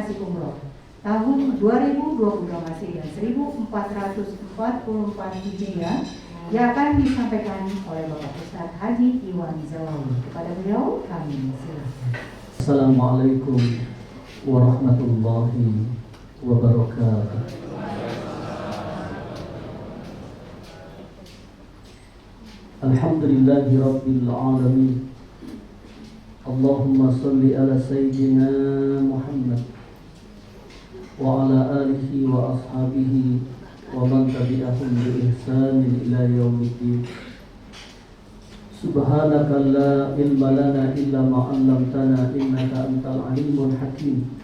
manasik umroh tahun 2022 Masehi dan 1444 Hijriah yang akan disampaikan oleh Bapak Ustadz Haji Iwan Zawawi. Kepada beliau kami silakan. Assalamualaikum warahmatullahi wabarakatuh. Alhamdulillahi rabbil alamin. Allahumma salli ala sayyidina Muhammad wa ala alihi wa ashabihi wa man tabi'ahum bi ihsanin ila yaumiddin. Subhanaka la ilma lana illa ma 'allamtana innaka antal alimul hakim.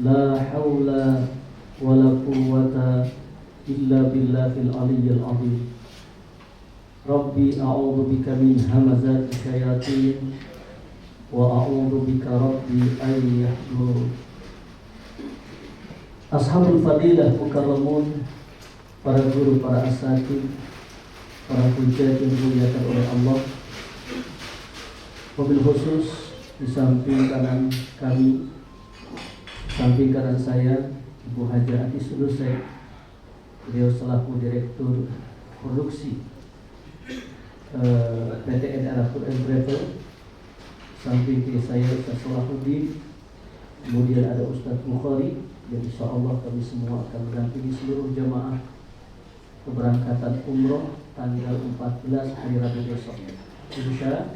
La haula wa la quwwata illa billahil aliyyil azim. Rabbi a'udzu bika min hamazati syayatin wa a'udzu bika rabbi an yahdurun. Ashabul fadilah mukarramun, para guru, para asatidz, para hujjah yang dimuliakan oleh Allah. Wabil khusus di samping kanan kami, samping kanan saya, Ibu Haja Atis Lusai. Beliau selaku Direktur Produksi PTN Arafur and Travel. Samping kiri saya Ustaz Salahuddin. Kemudian ada Ustaz Bukhari, yang insya Allah kami semua akan mendampingi seluruh jamaah keberangkatan umroh tanggal 14 hari Rabu besok. Insya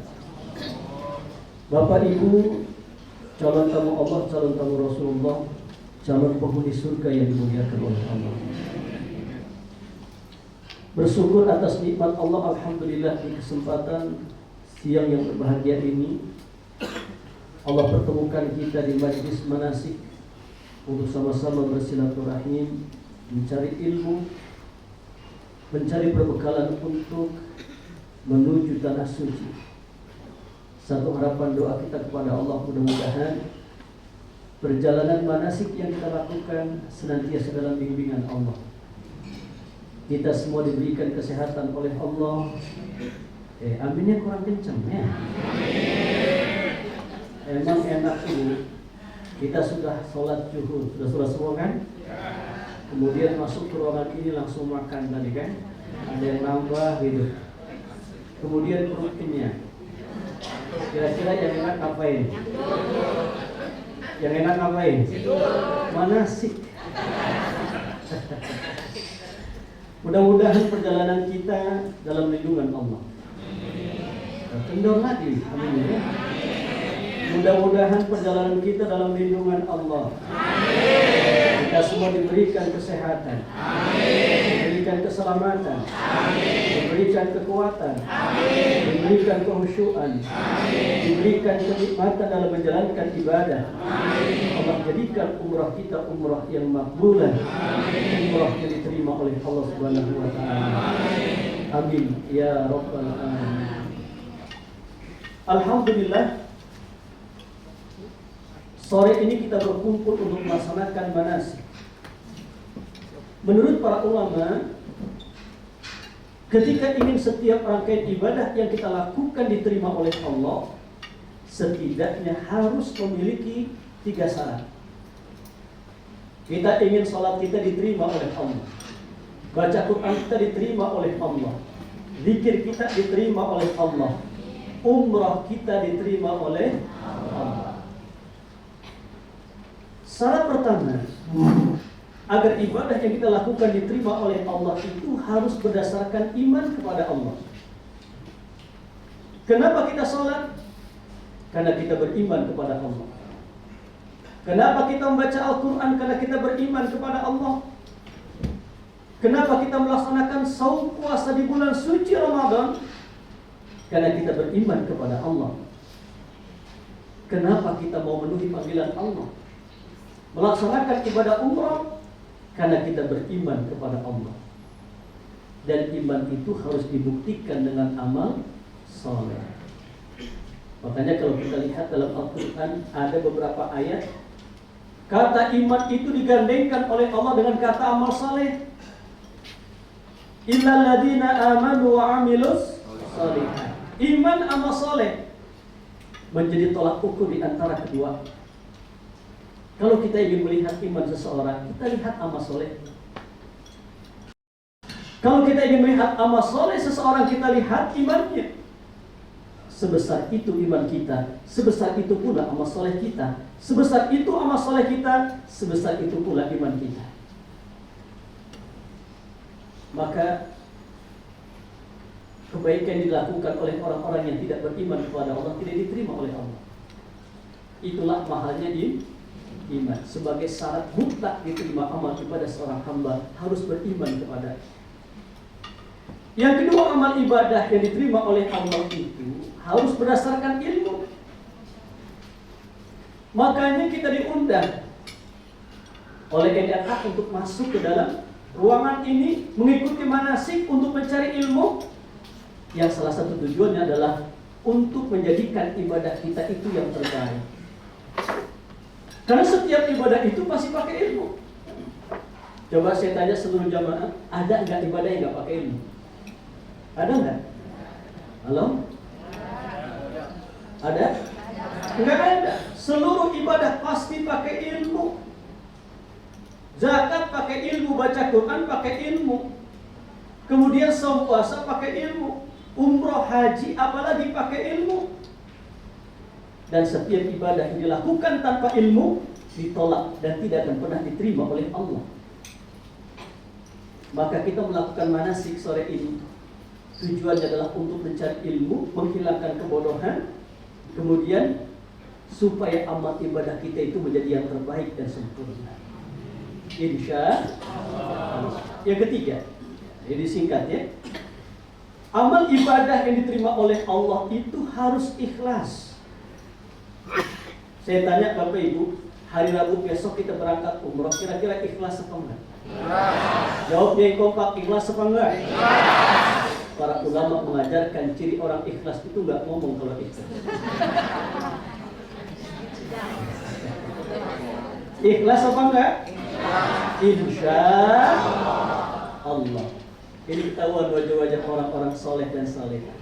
Bapak Ibu, calon tamu Allah, calon tamu Rasulullah, calon penghuni surga yang dimuliakan oleh Allah. Bersyukur atas nikmat Allah, alhamdulillah, di kesempatan siang yang berbahagia ini Allah pertemukan kita di majlis manasik untuk sama-sama bersilaturahim, mencari ilmu, mencari perbekalan untuk menuju tanah suci. Satu harapan doa kita kepada Allah, mudah-mudahan perjalanan manasik yang kita lakukan senantiasa dalam bimbingan Allah. Kita semua diberikan kesehatan oleh Allah. Aminnya kurang kencang ya. Emang enak ini. Kita sudah sholat zuhur, sudah semua kan? Kemudian masuk ke ruangan ini langsung makan tadi kan? Ada yang nambah gitu. Kemudian rutinnya, kira-kira yang enak ngapain? Yang enak ngapain? Manasik. Mudah-mudahan perjalanan kita dalam lindungan Allah. Kendor lagi, amin ya. Mudah-mudahan perjalanan kita dalam lindungan Allah. Amin. Kita semua diberikan kesehatan. Amin. Diberikan keselamatan. Amin. Diberikan kekuatan. Amin. Diberikan kehusyuan. Amin. Diberikan kenikmatan dalam menjalankan ibadah. Amin. Allah jadikan umrah kita umrah yang makbulah. Amin. Umrah yang diterima oleh Allah Subhanahu wa taala. Amin. Amin ya rabbal alamin. Alhamdulillah, sore ini kita berkumpul untuk melaksanakan manasik. Menurut para ulama, ketika ingin setiap rangkaian ibadah yang kita lakukan diterima oleh Allah, setidaknya harus memiliki 3 syarat. Kita ingin sholat kita diterima oleh Allah, baca Quran kita diterima oleh Allah, zikir kita diterima oleh Allah, umrah kita diterima oleh Allah. Syarat pertama, agar ibadah yang kita lakukan diterima oleh Allah itu harus berdasarkan iman kepada Allah. Kenapa kita sholat? Karena kita beriman kepada Allah. Kenapa kita membaca Al-Quran? Karena kita beriman kepada Allah. Kenapa kita melaksanakan saum puasa di bulan suci Ramadan? Karena kita beriman kepada Allah. Kenapa kita mau memenuhi panggilan Allah? Melaksanakan ibadah umrah karena kita beriman kepada Allah. Dan iman itu harus dibuktikan dengan amal saleh. Makanya kalau kita lihat dalam Al-Quran ada beberapa ayat, kata iman itu digandengkan oleh Allah dengan kata amal saleh. Illal ladzina amanu wa amilus shalihat. Iman amal saleh menjadi tolak ukur di antara kedua. Kalau kita ingin melihat iman seseorang, kita lihat amal soleh. Kalau kita ingin melihat amal soleh seseorang, kita lihat imannya. Sebesar itu iman kita, sebesar itu pula amal soleh kita. Sebesar itu amal soleh kita, sebesar itu pula iman kita. Maka kebaikan dilakukan oleh orang-orang yang tidak beriman kepada Allah tidak diterima oleh Allah. Itulah mahalnya iman. Sebagai syarat mutlak diterima amal ibadah seorang hamba harus beriman kepada. Yang kedua, amal ibadah yang diterima oleh Allah itu harus berdasarkan ilmu. Makanya kita diundang oleh NRA untuk masuk ke dalam ruangan ini, mengikuti manasik untuk mencari ilmu. Yang salah satu tujuannya adalah untuk menjadikan ibadah kita itu yang terbaik. Karena setiap ibadah itu pasti pakai ilmu. Coba saya tanya seluruh jamaah, ada nggak ibadah yang nggak pakai ilmu? Ada nggak? Halo? Ada? Nggak ada. Seluruh ibadah pasti pakai ilmu. Zakat pakai ilmu, baca Quran pakai ilmu. Kemudian saum puasa pakai ilmu. Umroh, haji, apalagi pakai ilmu. Dan setiap ibadah yang dilakukan tanpa ilmu ditolak dan tidak akan pernah diterima oleh Allah. Maka kita melakukan manasik sore ini, tujuannya adalah untuk mencari ilmu, menghilangkan kebodohan, kemudian supaya amal ibadah kita itu menjadi yang terbaik dan sempurna. Insya Allah. Yang ketiga, jadi singkat ya, amal ibadah yang diterima oleh Allah itu harus ikhlas. Saya tanya Bapak Ibu, hari Rabu besok kita berangkat umroh, kira-kira ikhlas apa enggak? Jawabnya yang kompak, ikhlas apa enggak? Para ulama mengajarkan ciri orang ikhlas itu enggak ngomong kalau ikhlas. Ikhlas apa enggak? Insya Allah. Ini ketahuan wajah-wajah orang-orang soleh dan salehah.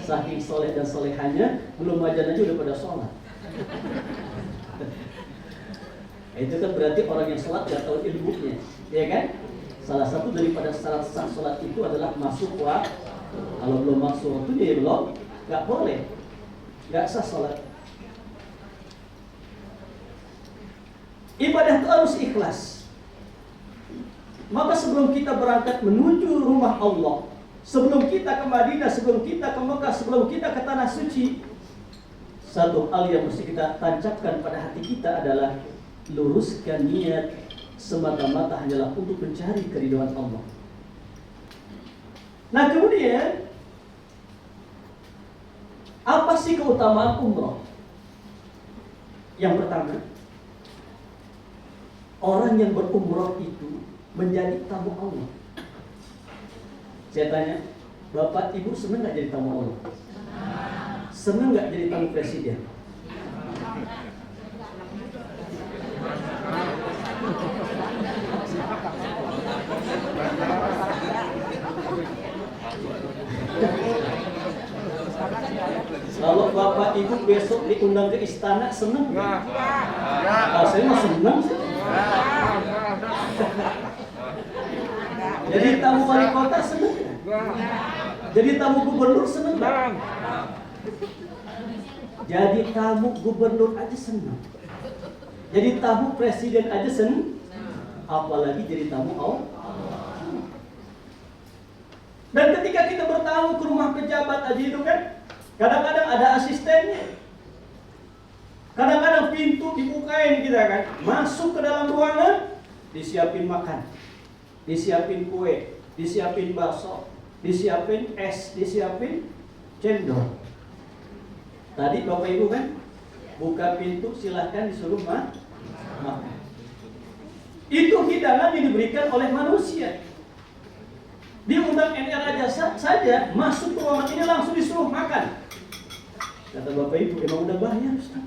Saking soleh dan solehannya, belum ajan aja udah pada sholat. Itu kan berarti orang yang sholat gak tahu ilmunya, ya kan? Salah satu daripada syarat sah sholat itu adalah masuk waktu. Kalau belum masuk waktu dia belum, gak boleh, gak sah sholat. Ibadah itu harus ikhlas. Maka sebelum kita berangkat menuju rumah Allah, sebelum kita ke Madinah, sebelum kita ke Mekah, sebelum kita ke Tanah Suci, satu hal yang mesti kita tancapkan pada hati kita adalah luruskan niat semata-mata hanyalah untuk mencari keridhaan Allah. Nah kemudian, apa sih keutamaan umroh? Yang pertama, orang yang berumroh itu menjadi tamu Allah. Saya tanya, Bapak Ibu senang gak jadi tamu Allah? Senang gak jadi tamu presiden? Kalau Bapak Ibu besok diundang ke istana, senang gak? Saya mah senang sih. Jadi tamu wali kota senang gak? Jadi tamu gubernur senang gak? Jadi tamu gubernur aja senang. Jadi tamu presiden aja senang. Apalagi jadi tamu Allah. Dan ketika kita bertamu ke rumah pejabat aja itu kan, kadang-kadang ada asistennya. Kadang-kadang pintu dibukain kita kan, masuk ke dalam ruangan, disiapin makan, disiapin kue, disiapin bakso, disiapin es, disiapin cendol. Tadi Bapak Ibu kan buka pintu, silahkan disuruh makan. Itu hidangan yang diberikan oleh manusia. Diundang NR aja saja masuk ke ruangan ini langsung disuruh makan. Kata Bapak Ibu, emang udah bayar Ustaz?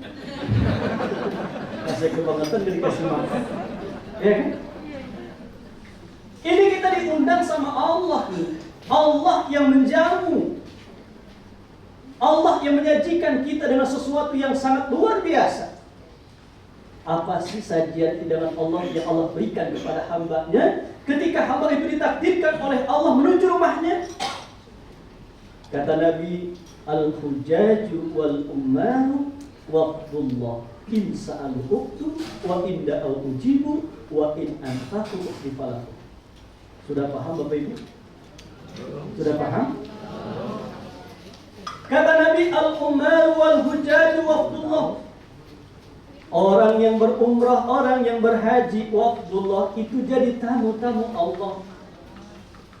Kasih kebangetan gak dikasih makan. Ya kan? Ini kita diundang sama Allah nih. Allah yang menjamu. Allah yang menyajikan kita dengan sesuatu yang sangat luar biasa. Apa sih sajian hidangan Allah yang Allah berikan kepada hambanya ketika hamba itu ditakdirkan oleh Allah menuju rumahnya? Kata Nabi, al-hujjaju wal ummaru waqdullah in sa'alu uktu wa in da'au ujibu wa in anfaqu ukhlifalahu. Sudah paham Bapak Ibu? Sudah paham? Kata Nabi, al-ummaru wal hujjaju waqdullah. Orang yang berumrah, orang yang berhaji, waqdullah, itu jadi tamu-tamu Allah.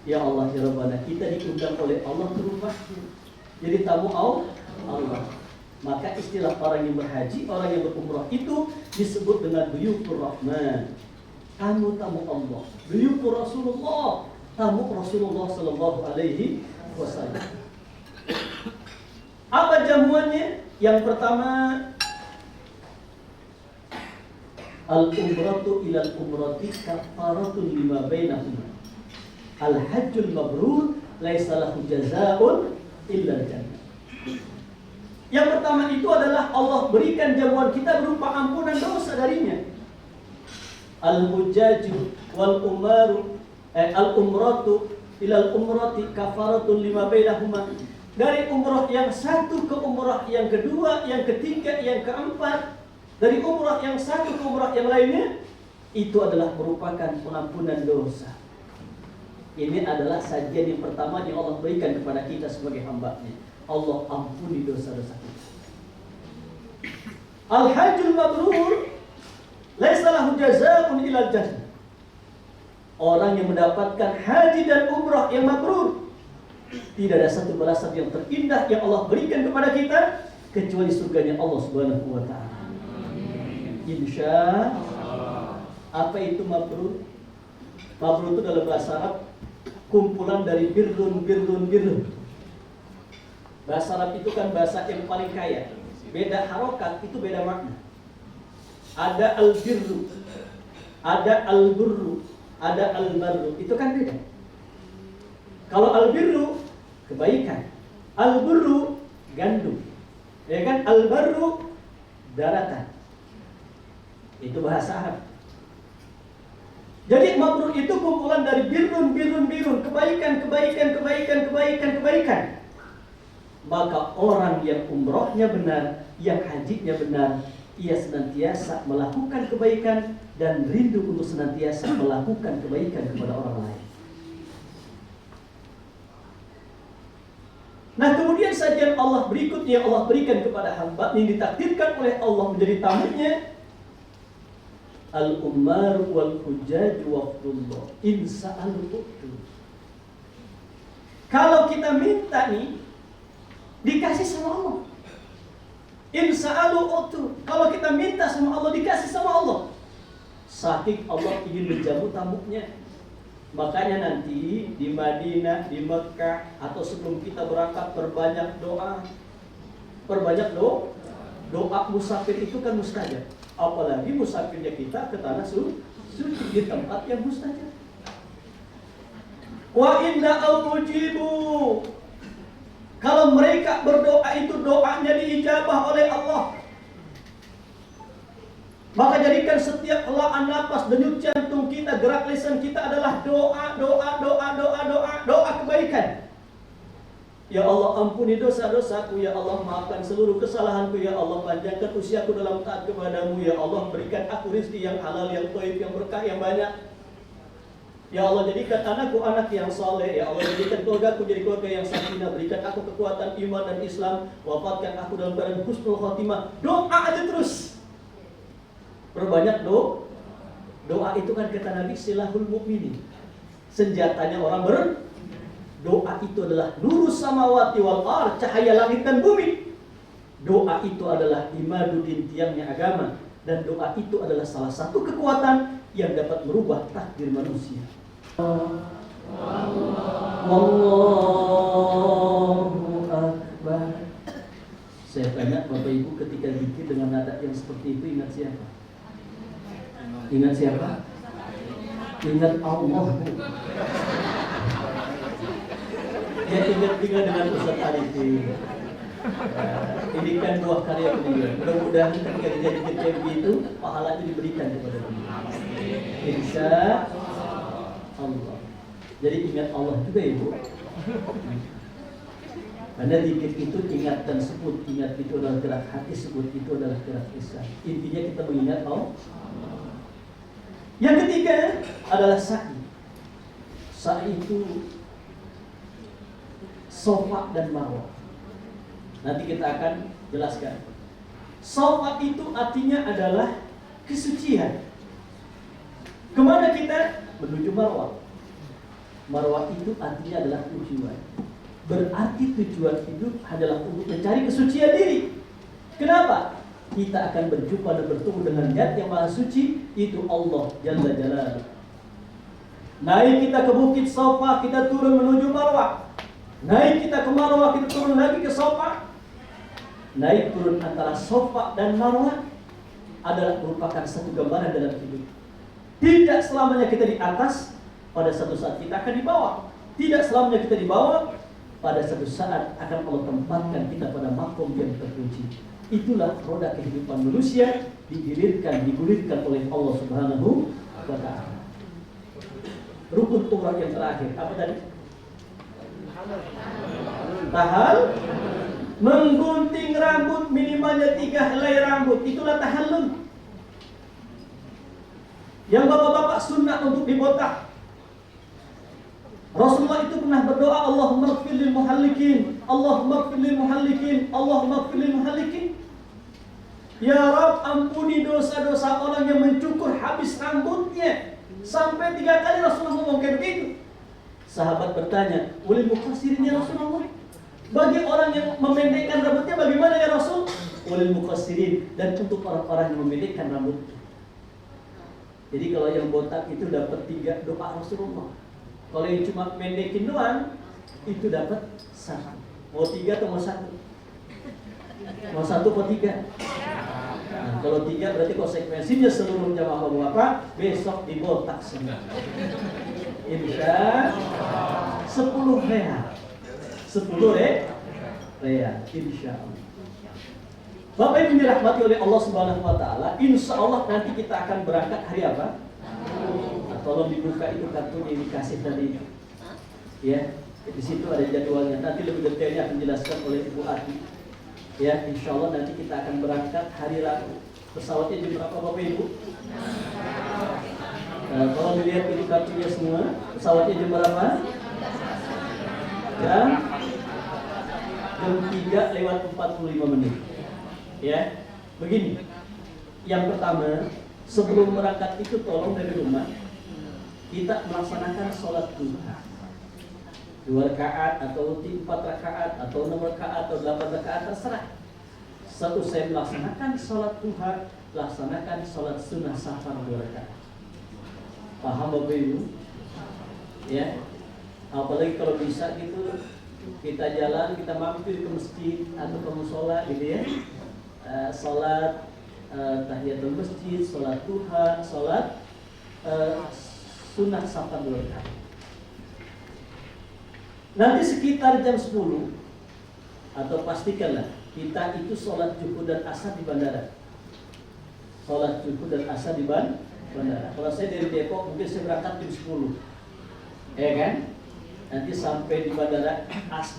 Ya Allah, ya Rabbana, kita diundang oleh Allah ke rumahnya. Jadi tamu Allah. Maka istilah orang yang berhaji, orang yang berumrah itu disebut dengan duyufur Rahman, tamu-tamu Allah. Duyufur Rasulullah, tamu Rasulullah sallallahu alaihi wasallam. Apa jamuannya? Yang pertama, al-umratu ilal umrati kafaratun lima bainahuma. Al-hajjul mabrur laisa lahu jazaa'un illa al-jannah. Yang pertama itu adalah Allah berikan jamuan kita berupa ampunan dosa darinya. Al-hujjaju wal umaru al-umratu ilal umrati kafaratun lima bainahuma. Dari umrah yang satu ke umrah yang kedua, yang ketiga, yang keempat, dari umrah yang satu ke umrah yang lainnya, itu adalah merupakan pengampunan dosa. Ini adalah sajian yang pertama yang Allah berikan kepada kita sebagai hamba-Nya. Allah ampuni dosa-dosa kita. Al-hajjul mabrur laisa lahu jazaa'un illa al-jannah. Orang yang mendapatkan haji dan umrah yang mabrur, tidak ada satu balasan yang terindah yang Allah berikan kepada kita kecuali surganya Allah Subhanahu wa taala. Insya Allah. Apa itu mabrur? Mabrur itu dalam bahasa Arab kumpulan dari birrun. Bahasa Arab itu kan bahasa yang paling kaya. Beda harokat itu beda makna. Ada al-birru, ada al-burru, ada al-barru. Itu kan beda. Kalau al-birru kebaikan, al-burru gandum, ya kan? Al-barru daratan. Itu bahasa Arab. Jadi mabrur itu kumpulan dari birrun, kebaikan. Maka orang yang umrohnya benar, yang hajinya benar, ia senantiasa melakukan kebaikan dan rindu untuk senantiasa melakukan kebaikan kepada orang lain. Nah, kemudian sajian Allah berikutnya yang Allah berikan kepada hamba yang ditakdirkan oleh Allah menjadi tamunya, al-ummar wal hujjaj waqdullah in sa'alu utu. Kalau kita minta nih, dikasih sama Allah. In sa'alu utu. Kalau kita minta sama Allah, dikasih sama Allah. Saking Allah ingin menjamu tamunya. Makanya nanti di Madinah, di Mekah, atau sebelum kita berangkat perbanyak doa. Doa musafir itu kan mustajab. Apalagi musafirnya kita ke tanah suci di tempat yang mustajab. Wa inna al-mujibu. Kalau mereka berdoa itu doanya diijabah oleh Allah. Maka jadikan setiap helaan napas, denyut jantung kita, gerak lisan kita adalah doa kebaikan. Ya Allah, ampuni dosa-dosaku, ya Allah, maafkan seluruh kesalahanku, ya Allah, panjangkan usiaku dalam taat kepadamu, ya Allah, berikan aku rezeki yang halal, yang thayyib, yang berkah, yang banyak. Ya Allah, jadikan anakku anak yang saleh, ya Allah, jadikan keluargaku jadi keluarga yang sakinah, berikan aku kekuatan iman dan Islam, wafatkan aku dalam keadaan husnul khotimah. Doa aja terus. Perbanyak doa itu kan kata Nabi silahul mukminin. Senjatanya orang berdoa itu adalah nurus samawati wal ardh, cahaya langit dan bumi. Doa itu adalah imaduddin, tiangnya agama, dan doa itu adalah salah satu kekuatan yang dapat merubah takdir manusia. Allahu Akbar. Saya tanya Bapak Ibu, ketika zikir dengan nada yang seperti itu ingat siapa? Ingat siapa? Ingat Allah. Ya ingat dengan Ustaz Arifin. Ini kan buah karya beliau. Mudah-mudahan ketika jadi KTP itu pahala itu diberikan kepada beliau. Insya Allah. Jadi ingat Allah juga ibu. Karena dikit itu ingat dan sebut. Ingat itu adalah gerak hati, sebut itu adalah gerak lisan. Intinya kita mengingat Allah. Yang ketiga adalah sa'i. Sa'i itu Safa dan Marwah. Nanti kita akan jelaskan. Safa itu artinya adalah kesucian. Kemana kita? Menuju Marwah. Marwah itu artinya adalah tujuan. Berarti tujuan hidup adalah untuk mencari kesucian diri. Kenapa? Kita akan berjumpa dan bertemu dengan Zat yang Maha Suci, itu Allah Jalla Jalaluhu. Naik kita ke Bukit Safa, kita turun menuju Marwah. Naik kita ke Marwah, kita turun lagi ke Safa. Naik turun antara Safa dan Marwah adalah merupakan satu gambaran dalam hidup. Tidak selamanya kita di atas, pada satu saat kita akan di bawah. Tidak selamanya kita di bawah, pada satu saat akan Allah tempatkan kita pada makom yang terpuji. Itulah roda kehidupan manusia, digulirkan oleh Allah Subhanahu wa Ta'ala. Rukun umrah yang terakhir apa tadi? Tahal, menggunting rambut minimalnya 3 helai rambut, itulah tahallul. Yang bapak-bapak sunnah untuk dibotak. Rasulullah itu pernah berdoa, Allahumma ighfir lil muhallikin, Allahumma ighfir lil muhallikin, Allahumma ighfir lil muhallikin. Ya Rabb, ampuni dosa-dosa orang yang mencukur habis rambutnya. Sampai 3 kali Rasulullah ngomong kayak begitu. Sahabat bertanya, ulil muqassirin ya Rasulullah? Bagi orang yang memendekkan rambutnya bagaimana ya Rasul? Ulil muqassirin, dan untuk orang-orang yang memendekkan rambutnya. Jadi kalau yang botak itu dapat 3 doa Rasulullah. Kalau yang cuma mendekin doang, itu dapat 1. Mau 3 atau mau 1? Mau 1 atau 3? Nah, kalau 3 berarti konsekuensinya seluruh jamaah bapak besok dibotak semua. Insya 10 real. 10 real. Insya Allah. Bapak Ibu dirahmati oleh Allah Subhanahu wa Ta'ala. Insya Allah nanti kita akan berangkat hari apa? Tolong dibuka itu kartu yang dikasih tadi. Ya, di situ ada jadwalnya. Nanti lebih detailnya akan dijelaskan oleh Ibu Ati. Ya, insya Allah nanti kita akan berangkat hari Rabu. Pesawatnya jam berapa Bapak Ibu? Tolong dilihat itu kartunya semua. Pesawatnya jam berapa? Jam 3:45. Ya, begini. Yang pertama, sebelum berangkat itu tolong dari rumah kita melaksanakan sholat duha 2 rakaat atau 4 rakaat atau 6 rakaat atau 8 rakaat terserah. Satu saya melaksanakan sholat duha, laksanakan sholat sunnah safar 2 rakaat. Paham Bapak Ibu? Ya, apalagi kalau bisa gitu kita jalan, kita mampir ke masjid atau ke mushola gitu ya. Sholat tahiyatul masjid, sholat duha, sholat sunnah safar 2 rakaat. Nanti sekitar jam 10 atau pastikanlah kita itu sholat zuhur dan asar di bandara. Sholat zuhur dan asar di bandara. Kalau saya dari Depok mungkin saya berangkat jam 10, ya kan? Nanti sampai di bandara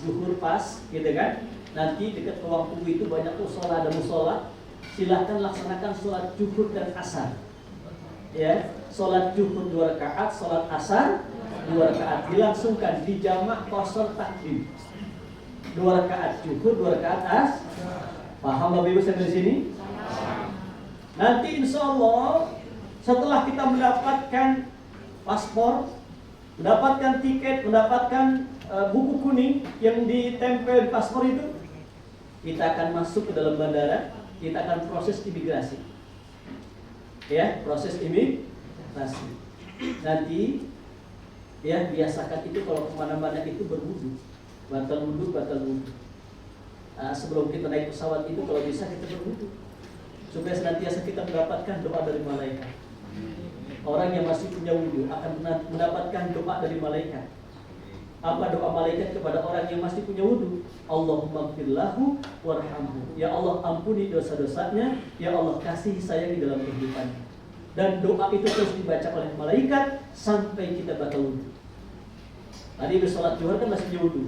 zuhur pas, gitu kan? Nanti dekat ruang tunggu itu banyak musola, ada musola. Silahkan laksanakan sholat zuhur dan asar. Ya, sholat zuhur 2 rakaat, sholat asar 2 rakaat, dilangsungkan di jamak qasar takdim. 2 rakaat zuhur, 2 rakaat as. Paham Bapak Ibu sampai di sini? Nanti insya Allah setelah kita mendapatkan paspor, mendapatkan tiket, mendapatkan buku kuning yang ditempel di paspor itu, kita akan masuk ke dalam bandara, kita akan proses imigrasi. Ya, proses imigrasi. Nanti ya biasakan itu kalau kemana-mana itu berwudu, batal wudu. Sebelum kita naik pesawat itu kalau bisa kita berwudu supaya senantiasa kita mendapatkan doa dari malaikat. Orang yang masih punya wudu akan mendapatkan doa dari malaikat. Apa doa malaikat kepada orang yang masih punya wudu? Allahumma gfirlahu warhamhu. Ya Allah, ampuni dosa-dosanya. Ya Allah, kasih sayangi dalam kehidupannya. Dan doa itu terus dibaca oleh malaikat sampai kita batal wudu. Tadi bersolat zuhur kan masih punya wudu.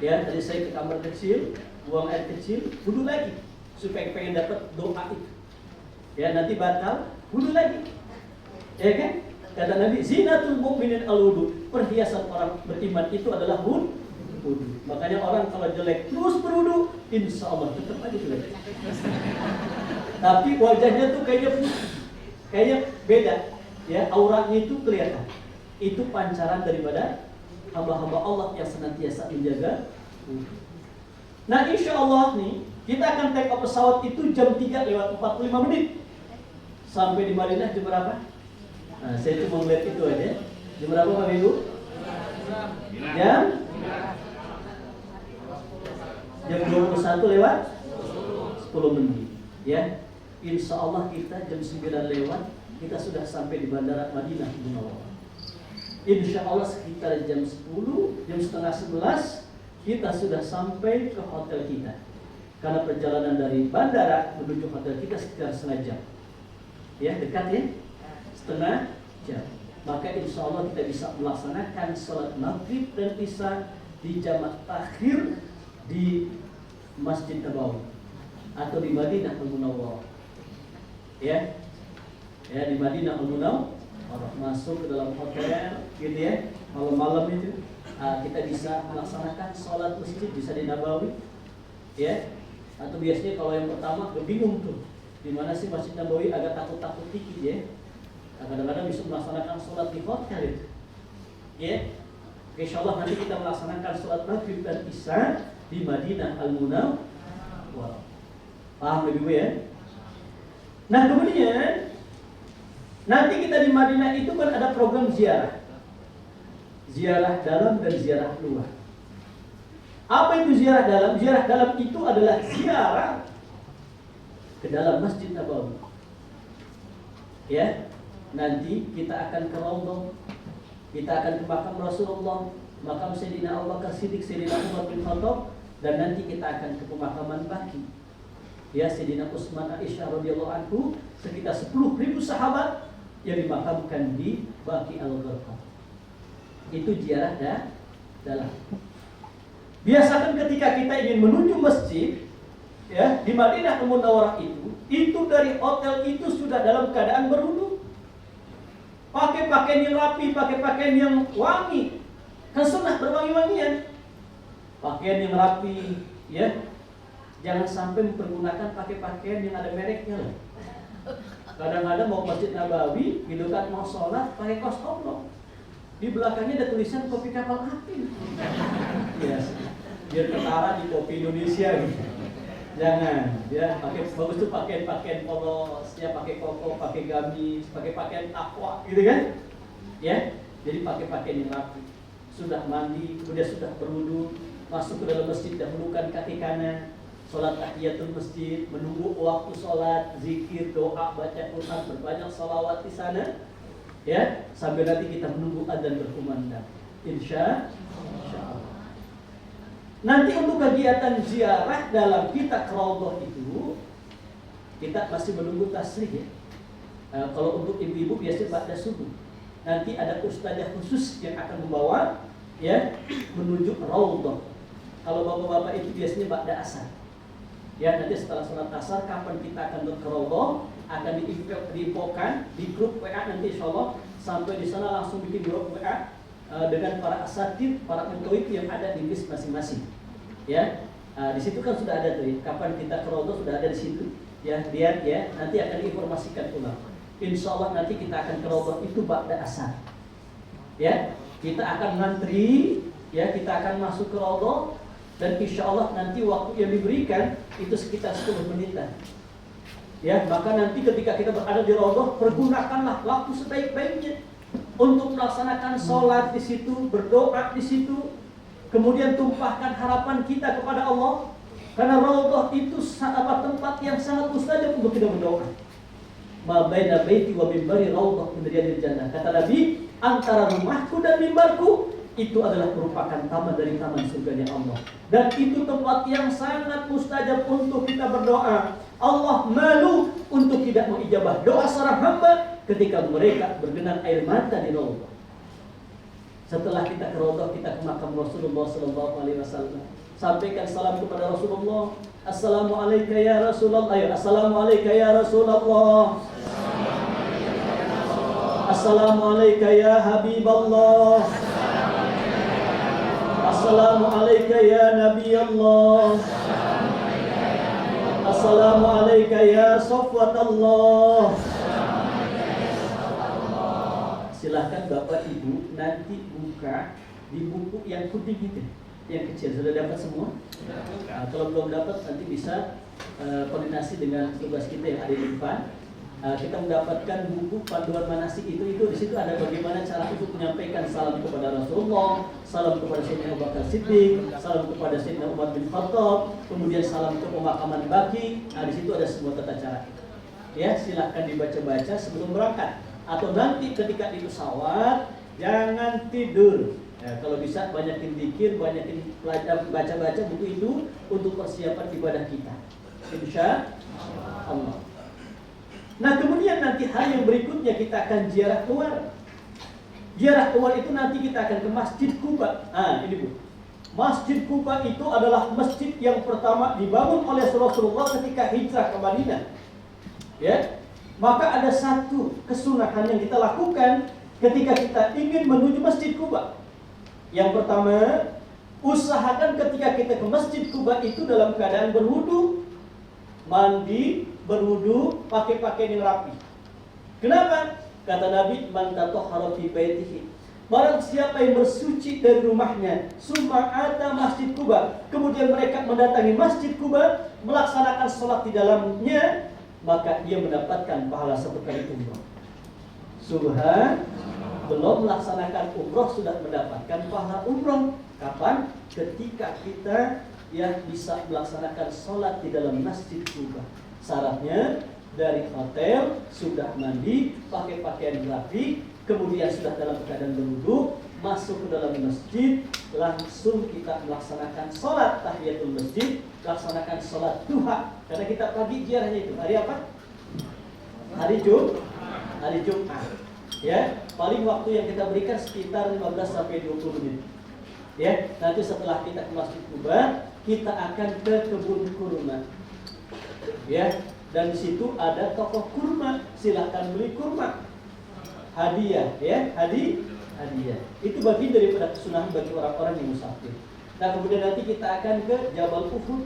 Ya, tadi saya ke kamar kecil, buang air kecil, wudu lagi supaya pengen dapat doa itu. Ya, nanti batal, wudu lagi. Ya kan? Kata Nabi, zinatul mu'minin al-wudu. Perhiasan orang beriman itu adalah wudu. Makanya orang kalau jelek terus berwudu, insya Allah tetap aja jelek. Tapi wajahnya tuh kayaknya beda. Ya, auranya itu kelihatan. Itu pancaran daripada hamba-hamba Allah yang senantiasa menjaga wudu. Nah, insya Allah nih, kita akan take off pesawat itu jam 3:45. Sampai di Madinah jam berapa? Nah, saya cuma melihat itu aja. Jam berapa Pak Ibu? Jam 21 lewat 10 menit. Ya, insya Allah kita jam 9 lewat kita sudah sampai di Bandara Madinah Munawwarah. Insya Allah sekitar jam 10, jam setengah 11 kita sudah sampai ke hotel kita. Karena perjalanan dari bandara menuju hotel kita sekitar setengah jam. Ya, dekat ya? Setengah jam. Maka insya Allah kita bisa melaksanakan sholat maghrib dan isya di jamak takhir di Masjid Nabawi atau di Madinah Al-Munawwarah. Ya, di Madinah Al-Munawwarah, masuk ke dalam hotel gitu ya, malam-malam itu kita bisa melaksanakan sholat masjid bisa di Nabawi. Ya, atau biasanya kalau yang pertama bingung tuh, di mana sih Masjid Nabawi, agak takut-takut dikit ya. Kadang-kadang bisa melaksanakan sholat di hotel itu. Ya, insya Allah nanti kita melaksanakan sholat maghrib dan isya di Madinah Al-Munawwarah. Paham Ibu ya? Nah, kemudian nanti kita di Madinah itu kan ada program ziarah. Ziarah dalam dan ziarah luar. Apa itu ziarah dalam? Ziarah dalam itu adalah ziarah ke dalam Masjid Nabawi. Ya, nanti kita akan ke Raudhah, kita akan ke makam Rasulullah, makam Sayyidina Abu Bakar Siddiq, Sayyidina Umar bin Khattab, dan nanti kita akan ke pemakaman Baqi. Ya, Sayyidina Utsman Aisyah radhiyallahu anhu, sekitar 10.000 sahabat yang dimakamkan di Baqi Al-Gharqad. Itu ziarah dalam. Biasakan ketika kita ingin menuju masjid, ya, di Madinah Al-Munawwarah itu dari hotel itu sudah dalam keadaan berwudu. Pakai pakaian yang rapi, pakai pakaian yang wangi. Kan sunnah berwangi-wangian. Pakaian yang rapi, ya. Jangan sampai mempergunakan pakai pakaian yang ada mereknya. Kadang-kadang mau Masjid Nabawi, gitu kan, mau sholat pakai kaos oblong. Di belakangnya ada tulisan kopi kapal api. Yes. Biar ketara di kopi Indonesia gitu. Jangan, ya, pakai bagus tuh pakaian polos, ya, pakai koko, pakai gamis, pakai pakaian aqua gitu kan? Ya. Jadi pakai pakaian yang rapi. Sudah mandi, kemudian sudah berwudu, masuk ke dalam masjid, dahulukan kaki kanan, sholat tahiyatul masjid, menunggu waktu sholat, zikir, doa, baca Quran, berbanyak sholawat di sana, ya, sambil nanti kita menunggu adzan berkumandang. Insya Allah. Nanti untuk kegiatan ziarah dalam kita ke Raudhah itu, kita masih menunggu tasrih ya. Kalau untuk ibu-ibu biasanya ba'da subuh. Nanti ada ustadzah khusus yang akan membawa ya menuju Raudhah. Kalau bapak-bapak itu biasanya ba'da asar. Ya, nanti setelah sholat asar kapan kita akan ke Raudhah akan diinfokan di grup WA nanti insyaallah, sampai di sana langsung bikin grup WA dengan para asatid, para mentoik yang ada di list masing-masing. Ya, di situ kan sudah ada tuh ya, kapan kita ke Raudhah sudah ada di situ. Ya, lihat ya, nanti akan diinformasikan ulang. Insya Allah nanti kita akan ke Raudhah itu ba'da asar. Ya, kita akan ngantri, ya, kita akan masuk ke Raudhah dan insya Allah nanti waktu yang diberikan itu sekitar 10 menitan. Ya, maka nanti ketika kita berada di Raudhah, pergunakanlah waktu sebaik-baiknya untuk melaksanakan sholat di situ, berdoa di situ, kemudian tumpahkan harapan kita kepada Allah, karena Raudhah itu tempat yang sangat mustajab untuk kita berdoa. Ma baina baiti wa mimbari raudhah min riyadil jannah. Kata Nabi, antara rumahku dan mimbarku itu adalah merupakan taman dari taman surganya Allah. Dan itu tempat yang sangat mustajab untuk kita berdoa. Allah malu untuk tidak mengijabah doa seorang hamba ketika mereka bergenang air mata di Raudhah. Setelah kita ke Raudhah, kita ke makam Rasulullah SAW. Sampaikan salam kepada Rasulullah. Assalamualaikum ya Rasulullah. Ayo, assalamualaikum ya Rasulullah. Assalamualaikum ya Habiballah. Assalamualaikum ya Nabi Allah. Assalamualaikum ya Safwatallah. Silahkan Bapak Ibu nanti buka di buku yang putih gitu, yang kecil. Sudah dapat semua? Nah, kalau belum dapat nanti bisa koordinasi dengan tugas kita yang ada di depan. Kita mendapatkan buku panduan manasik itu di situ ada bagaimana cara untuk menyampaikan salam kepada Rasulullah, salam kepada Sayyidina Abu Bakar Siddiq, salam kepada Sayyidina Umar bin Khattab, kemudian salam ke pemakaman Baqi. Di situ ada semua tata cara. Ya, silahkan dibaca-baca sebelum berangkat atau nanti ketika di pesawat. Jangan tidur. Ya, kalau bisa banyakin zikir, banyakin baca-baca buku itu untuk persiapan ibadah kita. Insya Allah. Nah, kemudian nanti hari yang berikutnya kita akan ziarah keluar. Ziarah keluar itu nanti kita akan ke Masjid Quba. Ini Bu. Masjid Quba itu adalah masjid yang pertama dibangun oleh Rasulullah ketika hijrah ke Madinah. Ya. Maka ada satu kesunahan yang kita lakukan ketika kita ingin menuju Masjid Quba. Yang pertama, usahakan ketika kita ke Masjid Quba itu dalam keadaan berwudu, mandi, berwudu, pakai pakaian yang rapi. Kenapa? Kata Nabi, man tatahhara fi baitihi. Barang siapa yang bersuci dari rumahnya, summa ata Masjid Quba, kemudian mereka mendatangi Masjid Quba, melaksanakan sholat di dalamnya, maka dia mendapatkan pahala seperti umrah. Subhan, belum melaksanakan umrah sudah mendapatkan pahala umrah. Kapan? Ketika kita bisa melaksanakan sholat di dalam Masjid Quba. Syaratnya dari hotel sudah mandi, pakai pakaian rapi, kemudian sudah dalam keadaan berwudu, masuk ke dalam masjid, langsung kita melaksanakan sholat tahiyatul masjid, laksanakan sholat duha. Karena kita pagi ziarahnya itu hari apa? Hari Jumat. Ya, paling waktu yang kita berikan sekitar 15 sampai 20 menit. Ya, nanti setelah kita ke Masjid Quba, kita akan ke kebun kurma. Ya, dan di situ ada toko kurma. Silahkan beli kurma. Hadiah, ya, hadiah. Itu bagian daripada kesunahan bagi orang-orang yang musafir. Nah, kemudian nanti kita akan ke Jabal Uhud,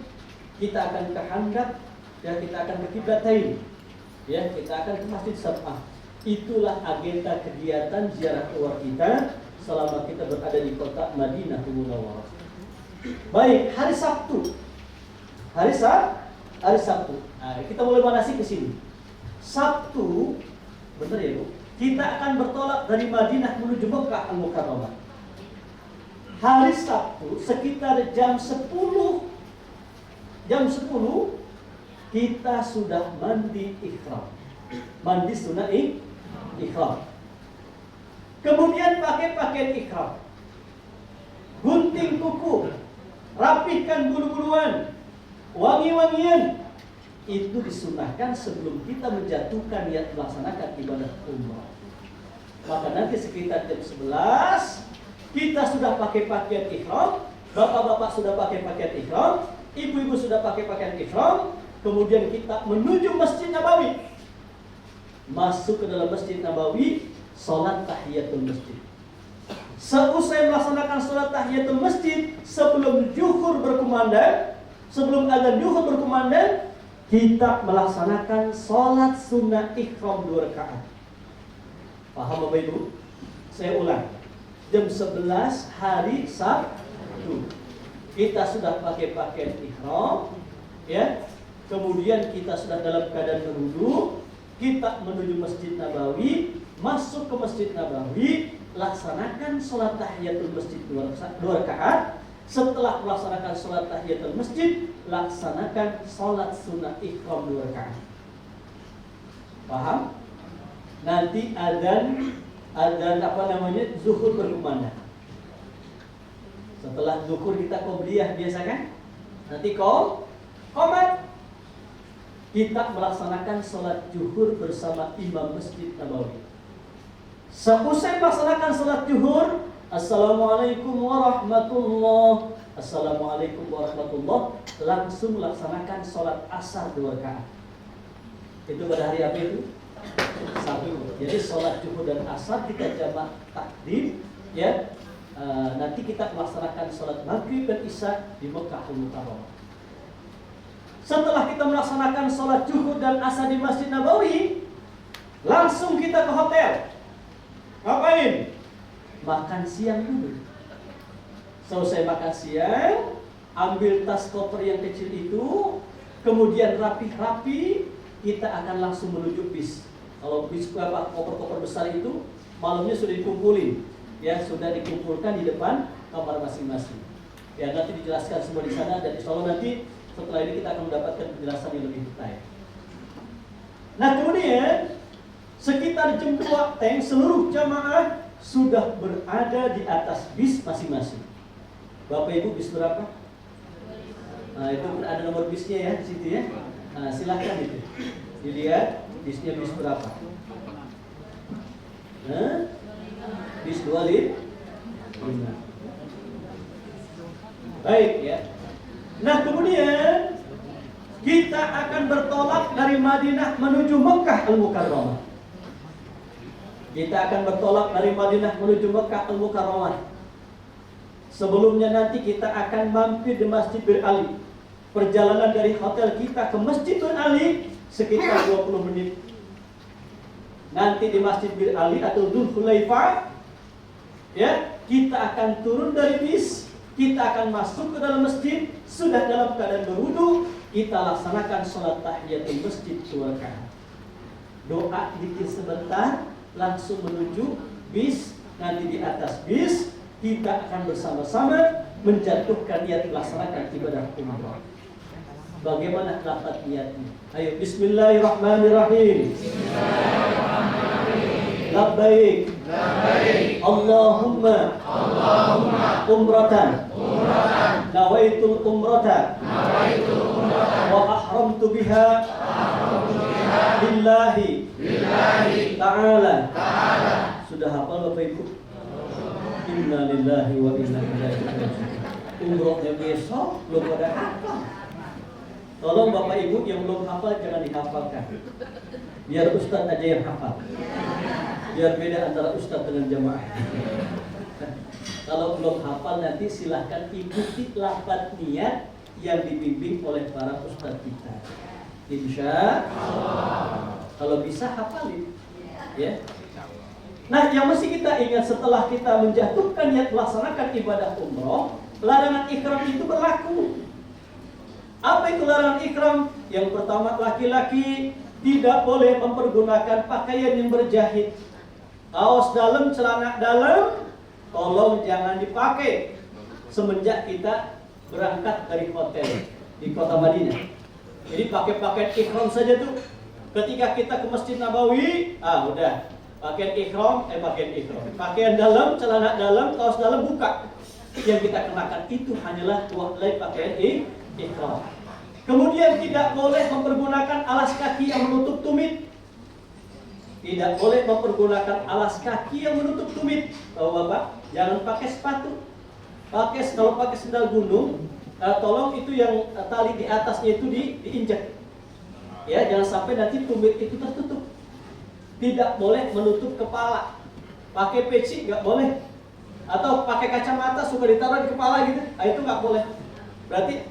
kita akan ke Handaq, ya, kita akan ke Qiblatain. Ya, kita akan ke Masjid Sab'ah. Itulah agenda kegiatan ziarah keluar kita selama kita berada di kota Madinah Munawwarah. Baik, hari Sabtu. Hari Sabtu. Nah, kita mulai manasik ke sini. Sabtu, benar ya Bu? Kita akan bertolak dari Madinah menuju Mekah Al-Mukarramah. Hari Sabtu sekitar jam 10 kita sudah mandi ikhram. Mandi sunnah ikhram. Kemudian pakai pakaian ikhram. Gunting kuku, rapihkan bulu-buluan, wangi-wangian. Itu disunahkan sebelum kita menjatuhkan niat melaksanakan ibadah umrah. Maka nanti sekitar jam 11 kita sudah pakai pakaian ihram, bapak-bapak sudah pakai pakaian ihram, ibu-ibu sudah pakai pakaian ihram, kemudian kita menuju Masjid Nabawi. Masuk ke dalam Masjid Nabawi, salat tahiyatul masjid. Seusai melaksanakan salat tahiyatul masjid, sebelum zuhur berkumandang, sebelum azan zuhur berkumandang, kita melaksanakan sholat sunnah ikhram 2 rakaat. Paham Bapak Ibu? Saya ulang. Jam 11 hari Sabtu. Kita sudah pakai pakaian ikhram, ya. Kemudian kita sudah dalam keadaan berwudu, kita menuju Masjid Nabawi, masuk ke Masjid Nabawi, laksanakan sholat tahiyatul masjid 2 rakaat. Setelah melaksanakan sholat tahiyatul masjid, laksanakan sholat sunnah ikhram 2 rakaat. Paham? Nanti adzan zuhur berkumandang. Setelah zuhur kita qobliyah biasa kan? Nanti qomat. Kita melaksanakan sholat zuhur bersama imam Masjid Nabawi. Seusai melaksanakan sholat zuhur, Assalamualaikum warahmatullah, Assalamualaikum warahmatullah, langsung melaksanakan sholat asar 2 rakaat. Itu pada hari apa itu? Sabtu. Jadi sholat zuhur dan asar kita jamak takdim, ya. Nanti kita melaksanakan sholat maghrib dan isya di Mekkahul Mukarramah. Setelah kita melaksanakan sholat zuhur dan asar di Masjid Nabawi, langsung kita ke hotel. Ngapain? Makan siang dulu. Selesai makan siang, ambil tas koper yang kecil itu, kemudian rapi-rapi, kita akan langsung menuju bis. Kalau bis koper-koper besar itu malamnya sudah dikumpulin, ya sudah dikumpulkan di depan kamar masing-masing. Ya nanti dijelaskan semua di sana, dan insya Allah nanti setelah ini kita akan mendapatkan penjelasan yang lebih detail. Nah kemudian sekitar jam 2 teng seluruh jamaah sudah berada di atas bis masing-masing. Bapak Ibu bis berapa? Nah itu ada nomor bisnya ya di situ ya. Nah silahkan itu dilihat bisnya bis berapa. Nah, bis 25. Baik ya. Nah kemudian kita akan bertolak dari Madinah menuju Mekkah Al-Mukarramah. Kita akan bertolak dari Madinah menuju Mekkah Al-Mukarramah. Sebelumnya nanti kita akan mampir di Masjid Bir Ali. Perjalanan dari hotel kita ke Masjid Bir Ali sekitar 20 menit. Nanti di Masjid Bir Ali atau Dzul Khulaifah, ya, kita akan turun dari bis. Kita akan masuk ke dalam masjid, sudah dalam keadaan berwudu, kita laksanakan sholat tahiyatul masjid 2 rakaat. Doa dikir sebentar, langsung menuju bis. Nanti di atas bis, kita akan bersama-sama menjatuhkan niat melaksanakan ibadah umrah. Bagaimana lafaz niatnya? Ayo, Bismillahirrahmanirrahim. Labbaik. Allahumma umratan nawaitul umrata wa ahramtu biha lillahi ta'ala. Sudah hafal Bapak Ibu? Inna lillahi wa inna ilaihi raji'un. Umrohnya besok belum pada hafal. Tolong Bapak Ibu yang belum hafal jangan dihafalkan, biar Ustadz aja yang hafal, biar beda antara Ustadz dengan jamaah. Kalau belum hafal nanti silahkan ikuti lafaz niat yang dibimbing oleh para Ustadz kita. Insya Allah. Kalau bisa hafalin, ya. Nah, yang mesti kita ingat setelah kita menjatuhkan niat melaksanakan ibadah umroh, larangan ihram itu berlaku. Apa itu larangan ihram? Yang pertama, laki-laki tidak boleh mempergunakan pakaian yang berjahit. Kaos dalam, celana dalam, tolong jangan dipakai semenjak kita berangkat dari hotel di kota Madinah. Jadi pakai pakaian ihram saja tuh. Ketika kita ke Masjid Nabawi, udah pakaian ihram, pakaian dalam, celana dalam, kaos dalam buka. Yang kita kenakan itu hanyalah pakaian ihram. Kemudian tidak boleh mempergunakan alas kaki yang menutup tumit. Tidak boleh mempergunakan alas kaki yang menutup tumit. Bapak, jangan pakai sepatu. Kalau pakai sendal gunung, tolong itu yang tali di atasnya itu diinjak. Ya, jangan sampai nanti tumit itu tertutup. Tidak boleh menutup kepala. Pakai peci nggak boleh. Atau pakai kacamata suka ditaruh di kepala gitu, itu nggak boleh. Berarti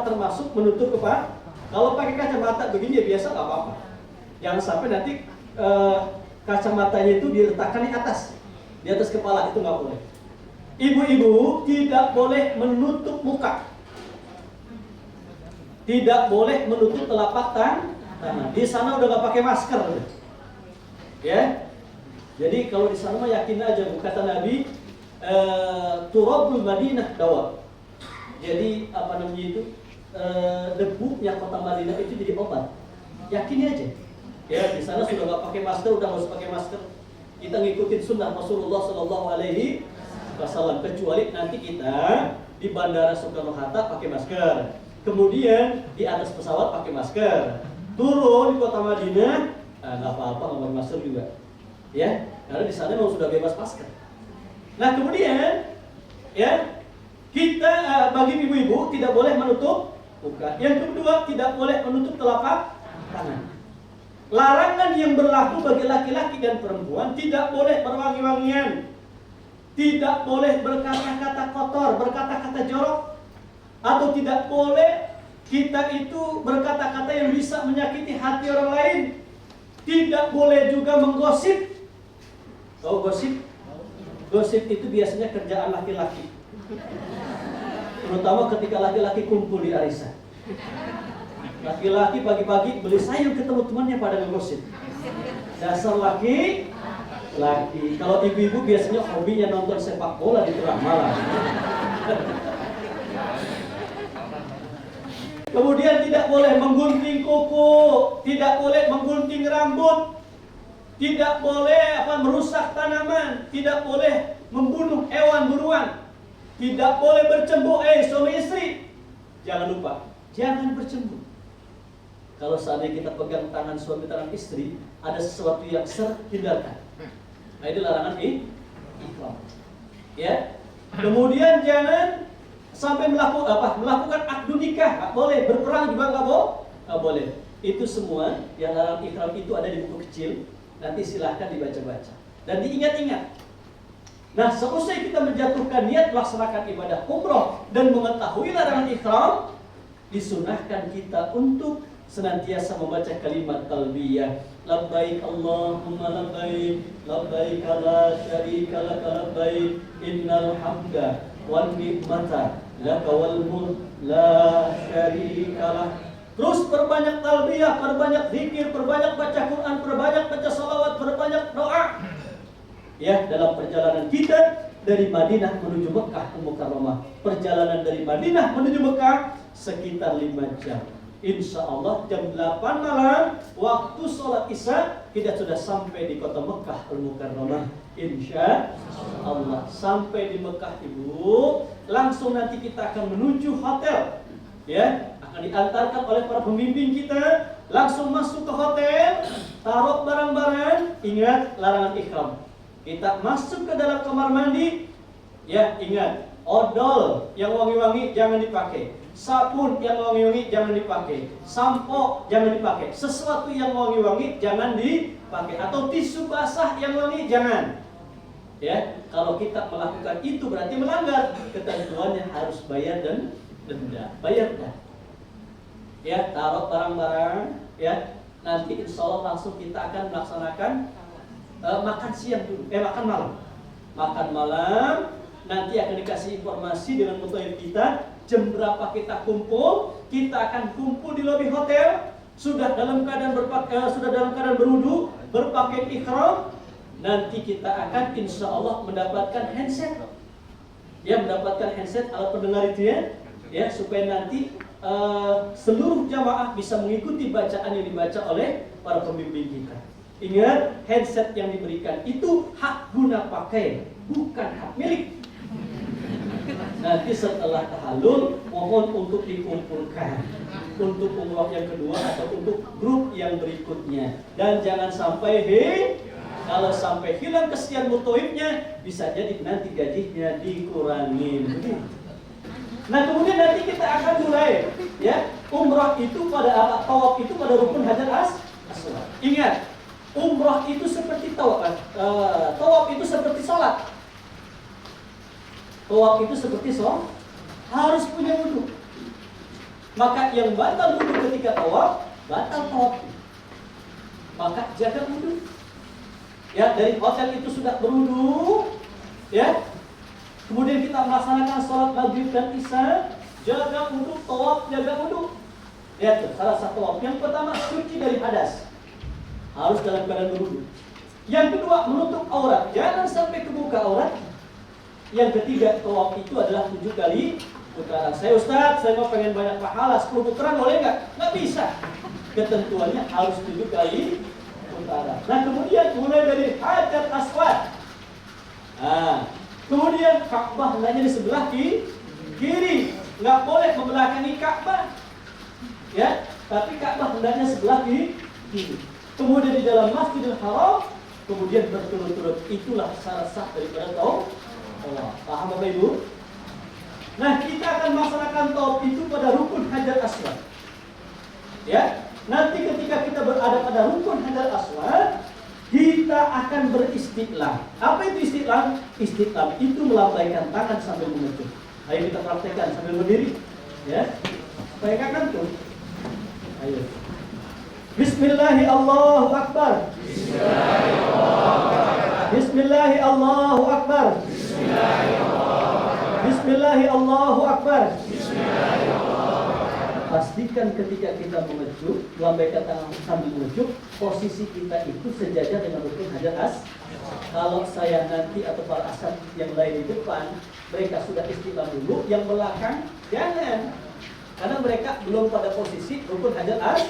termasuk menutup kepala. Kalau pakai kacamata begini ya biasa nggak apa-apa. Jangan sampai nanti kacamatanya itu diletakkan di atas kepala, itu nggak boleh. Ibu-ibu tidak boleh menutup muka, tidak boleh menutup telapak tangan. Di sana udah nggak pakai masker, ya. Jadi kalau di sana mah yakin aja, kata Nabi, turabul Madinah dawa. Jadi debunya kota Madinah itu jadi obat. Yakin aja. Ya, di sana sudah nggak pakai masker, udah nggak usah pakai masker. Kita ngikutin sunnah Rasulullah Sallallahu Alaihi Wasallam, kecuali nanti kita di Bandara Soekarno-Hatta pakai masker, kemudian di atas pesawat pakai masker, turun di kota Madinah nggak apa-apa nggak pakai masker juga, ya, karena di sana memang sudah bebas masker. Nah kemudian ya kita bagi ibu-ibu tidak boleh menutup muka. Yang kedua tidak boleh menutup telapak tangan. Larangan yang berlaku bagi laki-laki dan perempuan, tidak boleh berwangi-wangian, tidak boleh berkata-kata kotor, berkata-kata jorok, atau tidak boleh kita itu berkata-kata yang bisa menyakiti hati orang lain. Tidak boleh juga menggosip. Tahu gosip? Gosip itu biasanya kerjaan laki-laki, terutama ketika laki-laki kumpul di arisan. Laki-laki pagi-pagi beli sayur ketemu temannya pada ngegosip. Dasar laki. Kalau ibu-ibu biasanya hobinya nonton sepak bola di tengah malam. Kemudian tidak boleh menggunting kuku, tidak boleh menggunting rambut, tidak boleh merusak tanaman, tidak boleh membunuh hewan buruan, tidak boleh bercemburu suami istri. Jangan lupa, jangan bercemburu. Kalau seandainya kita pegang tangan suami tangan istri, ada sesuatu yang hindarkan. Nah, ini larangan ikhram. Ya. Kemudian jangan sampai melakukan akdu nikah, nggak boleh. Berperang juga nggak boleh. Itu semua yang larangan ikhram itu ada di buku kecil. Nanti silahkan dibaca-baca dan diingat-ingat. Nah, selesai kita menjatuhkan niat melaksanakan ibadah umroh dan mengetahui larangan ikhram, disunahkan kita untuk senantiasa membaca kalimat talbiyah. Labbaik Allahumma labbaik, labbaik la syarika lak labbaik, innal hamda wan ni'mata laka wal mulk la syarika lak. Terus perbanyak talbiyah, perbanyak zikir, perbanyak baca Quran, perbanyak baca salawat, perbanyak doa. Ya, dalam perjalanan kita dari Madinah menuju Mekah Mukarramah. Perjalanan dari Madinah menuju Mekah sekitar 5 jam. Insya Allah jam 8 malam waktu sholat isya kita sudah sampai di kota Mekah Al-Mukarramah. Insya Allah sampai di Mekah ibu, langsung nanti kita akan menuju hotel. Ya, akan diantarkan oleh para pembimbing kita, langsung masuk ke hotel, taruh barang-barang, ingat larangan ikhram. Kita masuk ke dalam kamar mandi, ya ingat, odol yang wangi-wangi jangan dipakai, sabun yang wangi-wangi jangan dipakai, sampo jangan dipakai, sesuatu yang wangi-wangi jangan dipakai, atau tisu basah yang wangi jangan. Ya, kalau kita melakukan itu berarti melanggar ketentuannya, harus bayar dan denda, bayar dah. Ya, taruh barang-barang, ya. Nanti insya Allah langsung kita akan melaksanakan makan siang dulu, makan malam. Makan malam, nanti akan dikasih informasi dengan mutawif kita jam berapa kita kumpul. Kita akan kumpul di lobi hotel, sudah dalam keadaan berwudu, berpakaian ihram. Nanti kita akan insya Allah mendapatkan handset. Ya, mendapatkan handset alat pendengar itu ya, supaya nanti seluruh jamaah bisa mengikuti bacaan yang dibaca oleh para pembimbing kita. Ingat, headset yang diberikan itu hak guna pakai, bukan hak milik. Nanti setelah tahallul mohon untuk dikumpulkan untuk umroh yang kedua atau untuk grup yang berikutnya. Dan jangan sampai kalau sampai hilang kesian mutawifnya, bisa jadi nanti gajinya dikurangin. Nah, kemudian nanti kita akan mulai, ya, umrah itu pada tawaf itu pada rukun hajar aswad. Ingat, umrah itu seperti tawaf, tawaf itu seperti salat. Tawaf itu seperti salat, harus punya wudu. Maka yang batal wudu ketika tawaf, batal tawaf. Maka jaga wudu. Ya, dari hotel itu sudah berwudu, ya. Kemudian kita melaksanakan sholat maghrib dan isya, jaga wudu, tawaf, jaga wudu. Lihat tuh, salah satu tawaf. Yang pertama, suci dari hadas, harus dalam keadaan berwudu. Yang kedua, menutup aurat, jangan sampai kebuka aurat. Yang ketiga, tawaf itu adalah 7 kali putaran. Ustaz, saya mau pengen banyak pahala, 10 putaran boleh nggak? Nggak bisa. Ketentuannya harus 7 kali putaran. Nah, kemudian mulai dari hajar aswad. Nah, Kemudian Ka'bah hendaknya di sebelah kiri, nggak boleh membelakangi Ka'bah, ya. Tapi Ka'bah hendaknya sebelah kiri. Kemudian di dalam Masjidil Haram, kemudian berturut-turut, itulah syarat sah daripada tawaf. Paham Bapak Ibu? Nah, kita akan melaksanakan tawaf itu pada rukun Hajar Aswad. Ya, nanti ketika kita berada pada rukun Hajar Aswad, kita akan beristiqlal. Apa itu istiqlal? Istiqlal itu melambaikan tangan sambil mengecup. Ayo kita praktekkan sambil berdiri, ya. Supaya nggak kantuk. Ayo. Bismillahi Allahu Akbar. Bismillahi Allahu Akbar. Bismillahi Allahu Akbar. Pastikan ketika kita mengecup, lambaikan tangan sambil mengecup, posisi kita itu sejajar dengan rukun Hajar Aswad. Kalau saya nanti atau para asal yang lain di depan, mereka sudah istiqlal dulu, yang belakang jangan. Karena mereka belum pada posisi rukun Hajar Aswad.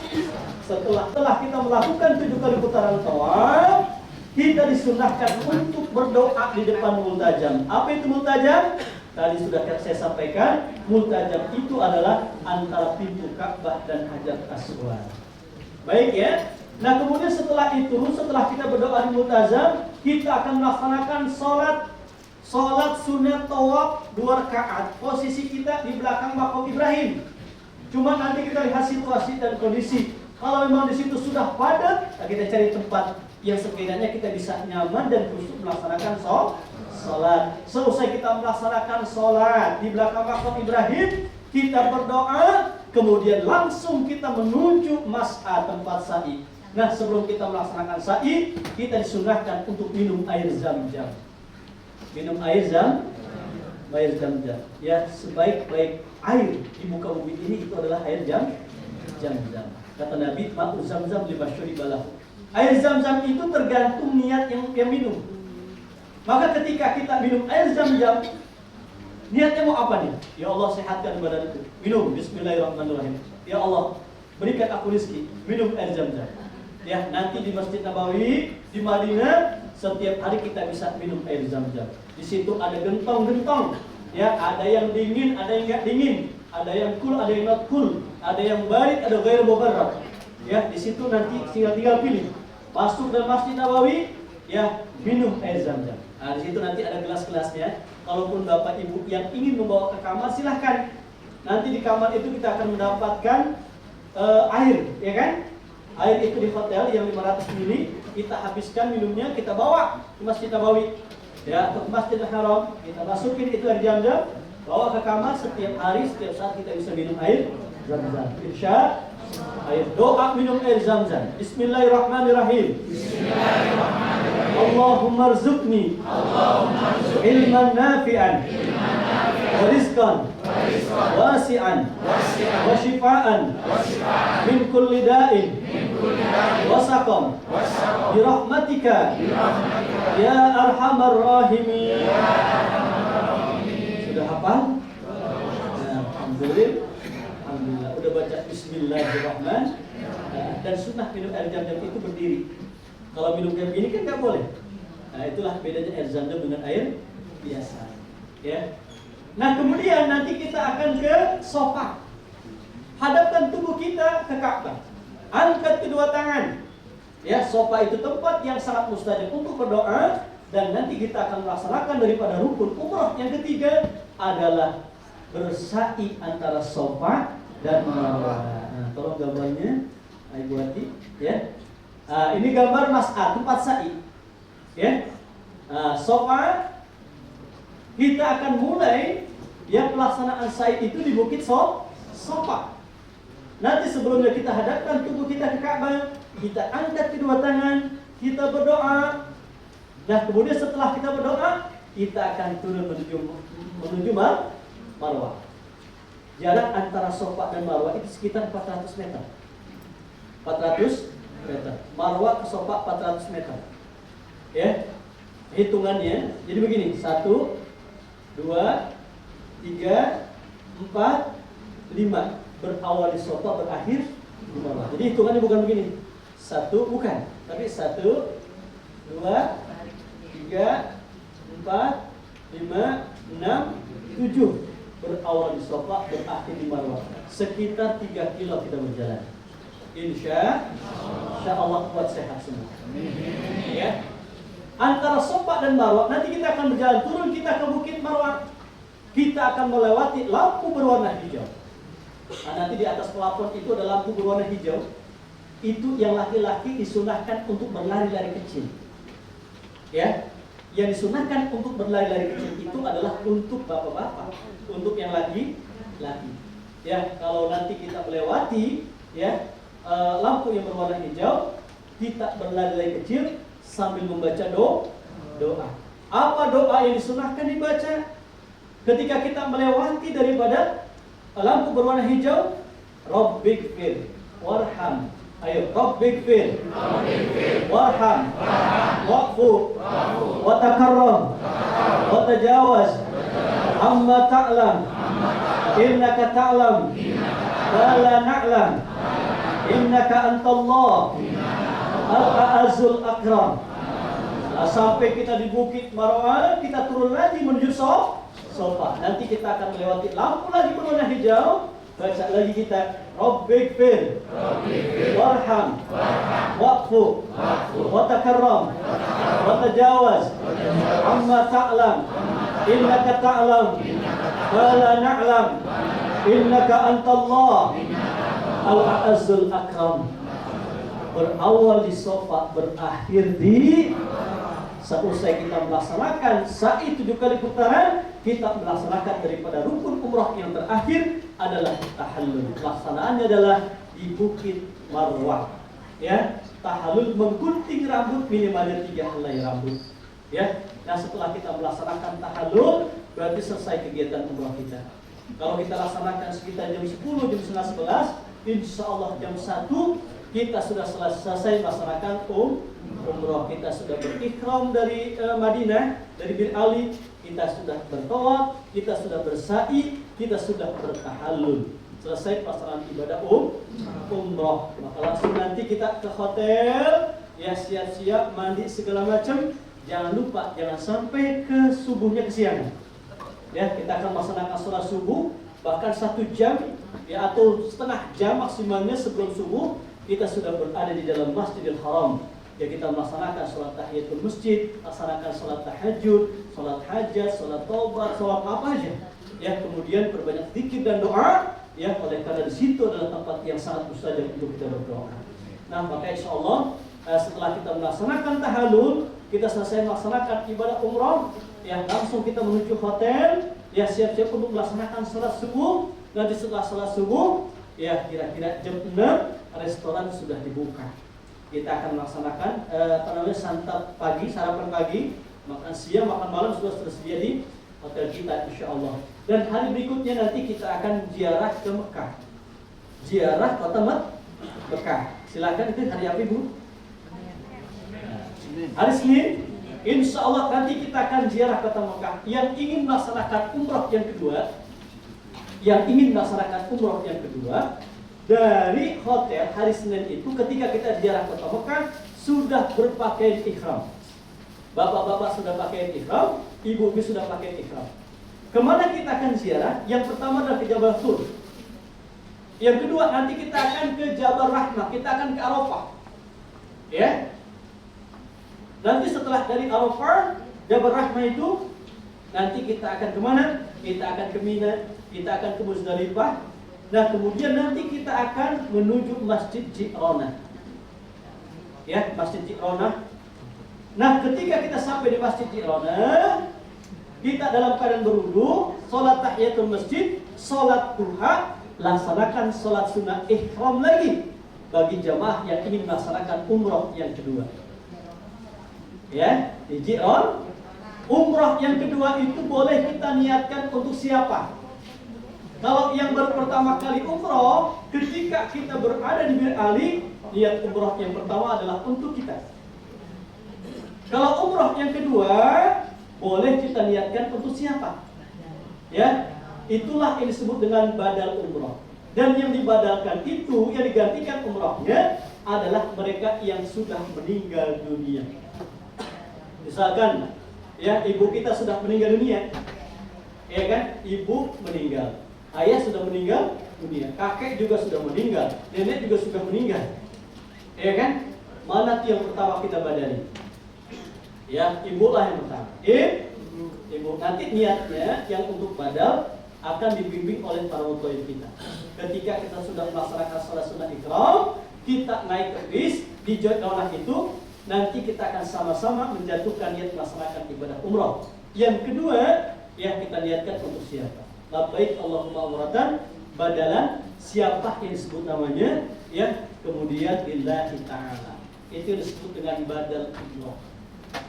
Setelah kita melakukan 7 kali putaran tawaf, kita disunahkan untuk berdoa di depan multajam. Apa itu multajam? Tadi sudah saya sampaikan, multajam itu adalah antara pintu Ka'bah dan Hajar Aswad. Baik ya. Nah kemudian setelah itu, setelah kita berdoa di multajam, kita akan melaksanakan sholat sunat tawaf 2 rakaat. Posisi kita di belakang maqam Ibrahim. Cuma nanti kita lihat situasi dan kondisi. Kalau memang di situ sudah padat, kita cari tempat yang sekiranya kita bisa nyaman dan khusyuk melaksanakan sholat. Selesai kita melaksanakan sholat di belakang maqam Ibrahim, kita berdoa, kemudian langsung kita menuju mas'a, tempat sa'i. Nah sebelum kita melaksanakan sa'i, kita disunahkan untuk minum air zam-zam. Minum air zam-zam. Ya, sebaik-baik air di muka bumi ini itu adalah air zam-zam. Kata Nabi, ma'u zam-zam lima syuribalah. Air zam-zam itu tergantung niat yang minum. Maka ketika kita minum air zam-zam, niatnya mau apa nih? Ya Allah sehatkan badanku. Minum, bismillahirrahmanirrahim. Ya Allah, berikan aku rezeki. Minum air zam-zam. Ya, nanti di Masjid Nabawi di Madinah setiap hari kita bisa minum air zam-zam. Di situ ada gentong-gentong. Ya, ada yang dingin, ada yang enggak dingin. Ada yang cool, ada yang not cool. Ada yang barid, ada ghair mubarrad. Ya, di situ nanti tinggal pilih. Masuk dalam Masjid Nabawi, ya, minum air zam-zam. Nah, di situ nanti ada gelas-gelasnya. Kalaupun Bapak Ibu yang ingin membawa ke kamar, silahkan. Nanti di kamar itu kita akan mendapatkan air, ya kan? Air itu di hotel yang 500 ml, kita habiskan minumnya, kita bawa ke Masjid Nabawi. Ya, ke Masjidil Haram, kita masukin itu air zam-zam, bawa ke kamar setiap hari, setiap saat kita bisa minum air zam-zam. Insya air doa minum air zam-zam. Bismillahirrahmanirrahim. Allahumma rzuqni ilman nafi'an wa rizqan wasi'an wa shifaan min kulli da'in wa saqam bi rahmatika ya arhamar rahimin. Sudah hafal? Alhamdulillah. Udah baca bismillahirrahmanirrahim. Dan sunnah minum air zam-zam itu berdiri. Kalau minum kayak gini kan nggak boleh. Nah itulah bedanya air zam-zam dengan air biasa. Ya. Nah kemudian nanti kita akan ke sofa. Hadapkan tubuh kita ke Ka'bah. Angkat kedua tangan. Ya, sofa itu tempat yang sangat mustajab untuk berdoa. Dan nanti kita akan melaksanakan daripada rukun umrah yang ketiga adalah bersa'i antara sofa dan marwah. Nah, tolong gambarnya, Ibu Hati, ya. Ini gambar mas'ah, tempat sa'i. Ya. Sofa, kita akan mulai ya pelaksanaan sa'i itu di Bukit Sofa. Nanti sebelumnya kita hadapkan tubuh kita ke Ka'bah, kita angkat kedua tangan, kita berdoa. Nah, kemudian setelah kita berdoa, kita akan turun menuju Marwah. Jarak antara Sofa dan Marwah itu sekitar 400 meter. 400 meter. Marwah ke Sofa 400 meter. Ya. Hitungannya jadi begini, 1 2 3 4 5. Berawal di Sofa, berakhir di Marwah. Jadi hitungannya bukan begini. 1 bukan, tapi 1 2 3 4 5 5, 6, 7. Berawal di Safa, berakhir di Marwah. Sekitar 3 kilo kita berjalan. Insya Allah kuat sehat semua. Ya. Antara Safa dan Marwah, nanti kita akan berjalan turun kita ke Bukit Marwah. Kita akan melewati lampu berwarna hijau. Nah, nanti di atas pelafon itu ada lampu berwarna hijau. Itu yang laki-laki disunahkan untuk berlari-lari kecil. Ya. Yang disunahkan untuk berlari-lari kecil itu adalah untuk bapak-bapak, untuk yang laki. Ya, kalau nanti kita melewati ya lampu yang berwarna hijau, kita berlari-lari kecil sambil membaca doa. Apa doa yang disunahkan dibaca ketika kita melewati daripada lampu berwarna hijau? Rabbighfir warham. Ayo, Rabbighfir warham wa'fu wa takarram wa tajawaz amma ta'lam innaka ta'lam wa la na'lam innaka antallah al-a'azul akram. Sampai kita di Bukit Marwah, kita turun lagi menuju Safa. Nanti kita akan melewati lampu lagi berwarna hijau. Baca lagi kita Rabbighfir warham wa'fu wa takarram wa tajawaz amma ta'lam innaka ta'lam wa la na'lam innaka antallah al-a'azzul akram. Berawal di Safa, berakhir di seusai kita melaksanakan sa'i 7 kali putaran, kita melaksanakan daripada rukun umrah yang terakhir adalah tahallul. Pelaksanaannya adalah di Bukit Marwah. Ya, tahallul menggunting rambut minimalnya 3 helai rambut. Ya, nah setelah kita melaksanakan tahallul, berarti selesai kegiatan umrah kita. Kalau kita laksanakan sekitar jam 10, jam setengah 11, insya Allah jam 1 kita sudah selesai melaksanakan umrah. Kita sudah berikhram dari Madinah, dari Bir Ali, kita sudah bertawaf, kita sudah bersa'i, kita sudah bertahallul. Selesai pelaksanaan ibadah umrah. Maka langsung nanti kita ke hotel, ya siap-siap mandi segala macam. Jangan lupa, jangan sampai ke subuhnya kesiangan. Ya, kita akan melaksanakan sholat subuh bahkan 1 jam ya atau setengah jam maksimalnya sebelum subuh kita sudah berada di dalam Masjidil Haram. Ya, kita melaksanakan sholat tahiyatul masjid, laksanakan sholat tahajud, sholat hajat, sholat taubat, sholat apa aja. Ya, kemudian berbanyak zikir dan doa. Ya, oleh karena di situ adalah tempat yang sangat mustajab untuk kita berdoa. Nah, maka insya Allah setelah kita melaksanakan tahallul, kita selesai melaksanakan ibadah umrah, ya langsung kita menuju hotel, ya siap-siap untuk melaksanakan sholat subuh. Nanti setelah sholat subuh, ya kira-kira jam 6 restoran sudah dibuka. Kita akan melaksanakan santap pagi, sarapan pagi, makan siang, makan malam sudah tersedia di hotel kita insya Allah. Dan hari berikutnya nanti kita akan ziarah ke Mekah, ziarah kota Mekah. Silakan, itu hari apa Ibu? Hari Senin. Insya Allah nanti kita akan ziarah kota Mekah. Yang ingin melaksanakan umrah yang kedua, dari hotel hari Senin itu ketika kita ziarah kota Mekah sudah berpakaian ihram. Bapak-bapak sudah pakai ihram, ibu-ibu sudah pakai ihram. Kemana kita akan ziarah? Yang pertama adalah ke Jabal Tur. Yang kedua nanti kita akan ke Jabal Rahmah, kita akan ke Arafah. Ya. Nanti setelah dari Arafah, Jabal Rahmah itu nanti kita akan kemana? Kita akan ke Mina, kita akan ke Muzdalifah. Nah, kemudian nanti kita akan menuju Masjid Ji'ronah. Ya, Masjid Ji'ronah. Nah, ketika kita sampai di Masjid Ji'ronah, kita dalam keadaan berwudu, sholat tahiyatul masjid, sholat duha, laksanakan sholat sunnah ihram lagi bagi jamaah yang ingin melaksanakan umrah yang kedua. Ya, di Ji'ron, umrah yang kedua itu boleh kita niatkan untuk siapa? Kalau yang baru pertama kali umrah, ketika kita berada di Bir Ali, niat umrah yang pertama adalah untuk kita. Kalau umrah yang kedua, boleh kita niatkan untuk siapa? Ya, itulah yang disebut dengan badal umrah. Dan yang dibadalkan itu, yang digantikan umrahnya adalah mereka yang sudah meninggal dunia. Misalkan Ya, ibu kita sudah meninggal dunia. Ya kan? Ibu meninggal. Ayah sudah meninggal dunia. Kakek juga sudah meninggal. Nenek juga sudah meninggal. Ya kan? Mana yang pertama kita badani? Ya, ibulah yang pertama. Ibu. Nanti niatnya yang untuk badal akan dibimbing oleh para mutawif kita. Ketika kita sudah melaksanakan salat sunat ihram, kita naik ke bis di daunah itu, nanti kita akan sama-sama menjatuhkan niat melaksanakan ibadah umrah. Yang kedua, ya kita niatkan untuk siapa? Labbaik Allahumma umratan, badalan siapa yang disebut namanya, ya. Kemudian lillahi ta'ala. Itu disebut dengan badal umrah.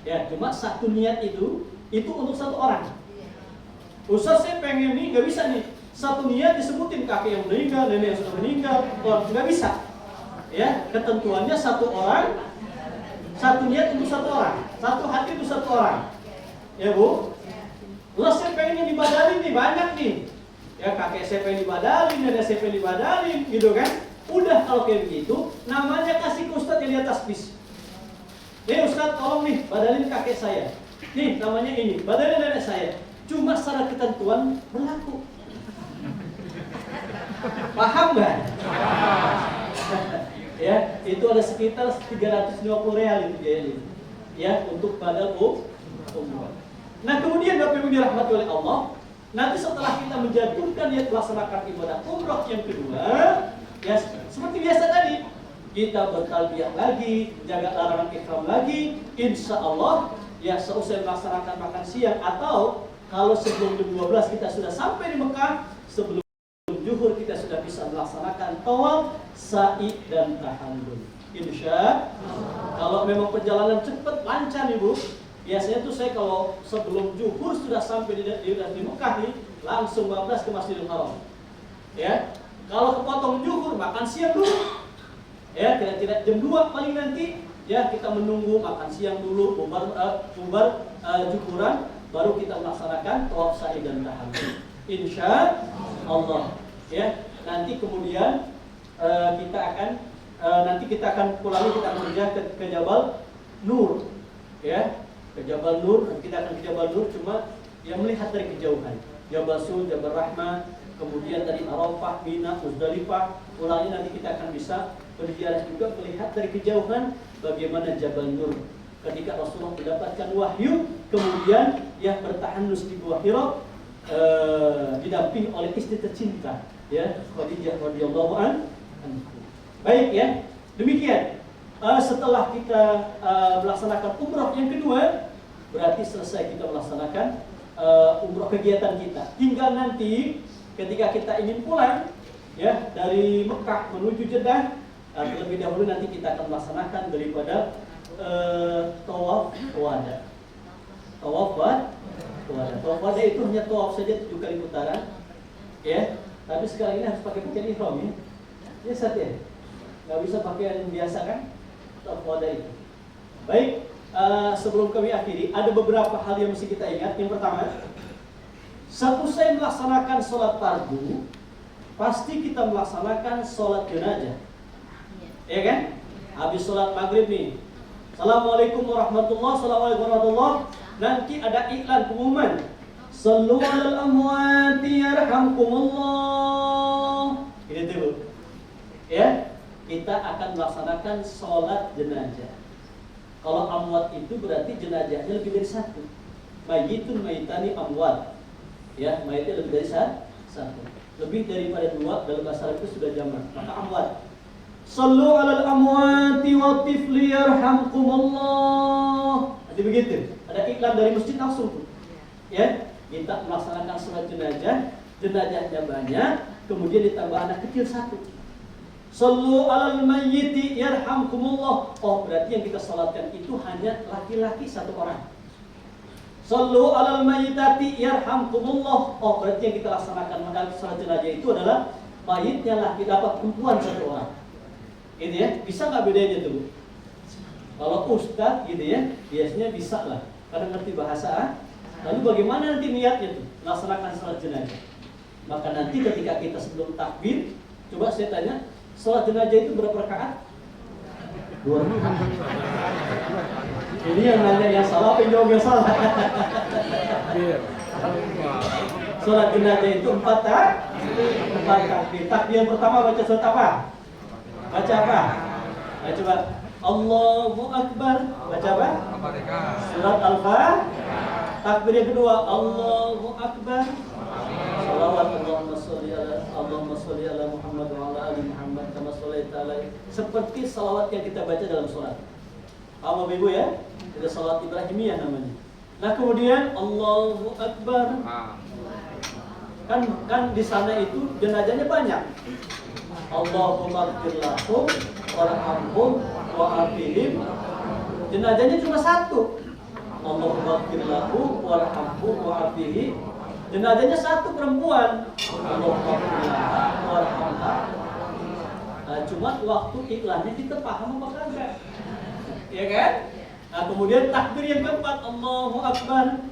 Ya, cuma satu niat itu untuk satu orang. Ustaz, saya pengen nih, nggak bisa nih. Satu niat disebutin kakek yang meninggal, nenek yang sudah meninggal, nggak bisa. Ya, ketentuannya satu orang, satu niat untuk satu orang, satu hati untuk satu orang. Ya Bu, Ustaz, saya pengen yang dibadalin nih, banyak nih. Ya, kakek saya pengen dibadalin, nenek saya pengen dibadalin, gitu kan? Udah kalau kayak begitu, namanya kasih ke Ustaz yang di atas bis. Nih Ustaz, tolong nih, badalin kakek saya. Nih, namanya ini, badalin nenek saya. Cuma secara ketentuan berlaku. Paham nggak? Ya, itu ada sekitar 350 real itu biayanya. Ya, untuk badal umrah. Nah, kemudian Bapak Ibu dirahmati oleh Allah, nanti setelah kita menjatuhkan niat melaksanakan ibadah umrah yang kedua, ya seperti biasa tadi, kita bertalbiyah lagi, jaga larangan ihram lagi, insya Allah, ya seusai melaksanakan makan siang atau kalau sebelum jam 12 kita sudah sampai di Mekah, sebelum zuhur kita sudah bisa melaksanakan tawaf, sa'i dan tahallul. Insya Allah. Kalau memang perjalanan cepat lancar Ibu, biasanya tuh saya kalau sebelum zuhur sudah sampai di Mekah nih, langsung bablas ke Masjidil Haram. Ya. Kalau kepotong zuhur makan siang dulu. Ya, kira-kira jam 2 paling nanti ya kita menunggu makan siang dulu, bubar zuhuran, baru kita melaksanakan tawaf, sa'i dan tahallul. Insya Allah. Ya, nanti kemudian kita akan pulang, kita akan ke Jabal Nur. Ya, ke Jabal Nur, kita akan ke Jabal Nur cuma yang melihat dari kejauhan. Jabal Sur, Jabal Rahmah, kemudian dari Arafah, Mina, Muzdalifah. Pulangnya nanti kita akan bisa berziarah juga melihat dari kejauhan bagaimana Jabal Nur. Ketika Rasulullah mendapatkan wahyu, kemudian ya bertahanus di Gua Hira, didampingi oleh istri tercinta, ya Khadijah radhiyallahu anha. Baik ya, demikian. Setelah kita melaksanakan umrah yang kedua, berarti selesai kita melaksanakan umrah kegiatan kita. Tinggal nanti ketika kita ingin pulang, ya dari Mekah menuju Jeddah, terlebih dahulu nanti kita akan melaksanakan daripada tawaf wada. Tawaf wada. Tawaf wada itu hanya tawaf saja 7 kali putaran, ya. Tapi sekarang ini harus pakai pakaian ihram ya. Ya Sat ya. Nggak bisa pakaian biasa kan? Tawaf wada itu. Baik, sebelum kami akhiri, ada beberapa hal yang mesti kita ingat. Yang pertama, seusai melaksanakan sholat fardu, pasti kita melaksanakan sholat jenazah. Ya kan? Habis sholat maghrib nih, Assalamualaikum warahmatullahi wabarakatuh. Nanti ada iklan pengumuman, Sallu alal amwati yarhamkumullah. Ini tuh, ya, kita akan melaksanakan sholat jenazah. Kalau amwat itu berarti jenazahnya lebih dari satu. Mayitun mayitani amwat. Ya, mayitnya lebih dari satu. Lebih daripada 2 dalam bahasa Arab itu sudah jamak. Maka amwat. Sallu alal amwati wa tifli yarhamkumullah. Nanti begitu. Ada iklan dari masjid langsung. Ya, kita melaksanakan sholat jenazah, jenazahnya banyak, kemudian ditambah anak kecil 1. Sallu alal mayyiti yarhamkumullah. Oh, berarti yang kita salatkan itu hanya laki-laki 1 orang. Sallu alal mayyitati yarhamkumullah. Oh, berarti yang kita laksanakan maka salat jenazah itu adalah mayitnya laki dapat perempuan 1 orang. Gitu ya. Bisa nggak bedanya tuh? Kalau ustaz gitu ya, biasanya bisa lah, karena ngerti bahasa. Lalu bagaimana nanti niatnya tuh melaksanakan salat jenazah? Maka nanti ketika kita sebelum takbir, coba saya tanya, salat jenazah itu berapa rakaat? 2 rakaat. Ini yang nanya yang salah, apa yang jawab yang salah? Sholat jenazah itu 4 takbir. Takbir yang pertama baca surat apa? Baca apa? Nah, coba Allahu Akbar. Baca apa? Surat Al-Fatihah. Takbir yang kedua Allahu Akbar. Salawat Allahumma sholli ala Muhammad wa ala ali Muhammad kama shallaita alaihi. Seperti salawat yang kita baca dalam sholat. Paham Bapak Ibu ya? Itu salat Ibrahimiyah namanya. Nah, kemudian Allahu Akbar. Kan di sana itu jenazahnya banyak. Allahumma ighfir lahum warhamhum wa'afihim. Jenazahnya cuma satu. Allahumma ighfir lahum warhamhum wa'afihim. Jenazahnya satu perempuan. Allahumma ighfir lahum warhamha. Nah, cuma waktu iklannya kita paham apa kagak? Ya kan? Nah, kemudian takbir yang keempat Allahu Akbar.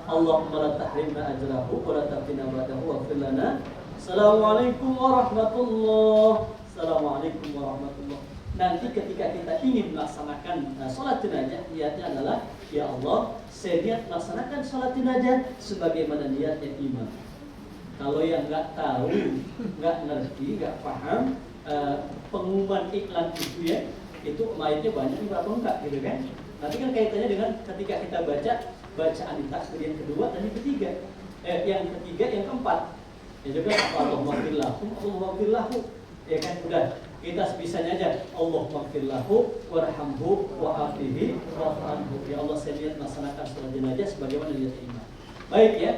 Allahumma la tahrimna ajrahu wa la taftina ba'dahu wa fir lana. Assalamualaikum warahmatullahi. Assalamualaikum warahmatullahi. Nanti ketika kita ingin melaksanakan sholat jenazah, niatnya adalah ya Allah, saya niat melaksanakan sholat jenazah sebagaimana niatnya imam. Kalau yang nggak tahu, nggak ngerti, nggak paham pengumuman iklan itu ya, itu mayatnya banyak berapa enggak gitu kan? Nanti kan kaitannya dengan ketika kita baca bacaan takbir yang kedua dan yang ketiga, yang ketiga, yang keempat. Ya juga Allahumma ighfir lahum, Allahumma ighfir lahu. Ya kan udah kita sebisanya aja Allahumma ighfir lahu warhamhu wa'afihi wa'fu anhu. Ya Allah, saya niat melaksanakan sholat jenazah sebagaimana niat imam. Baik ya.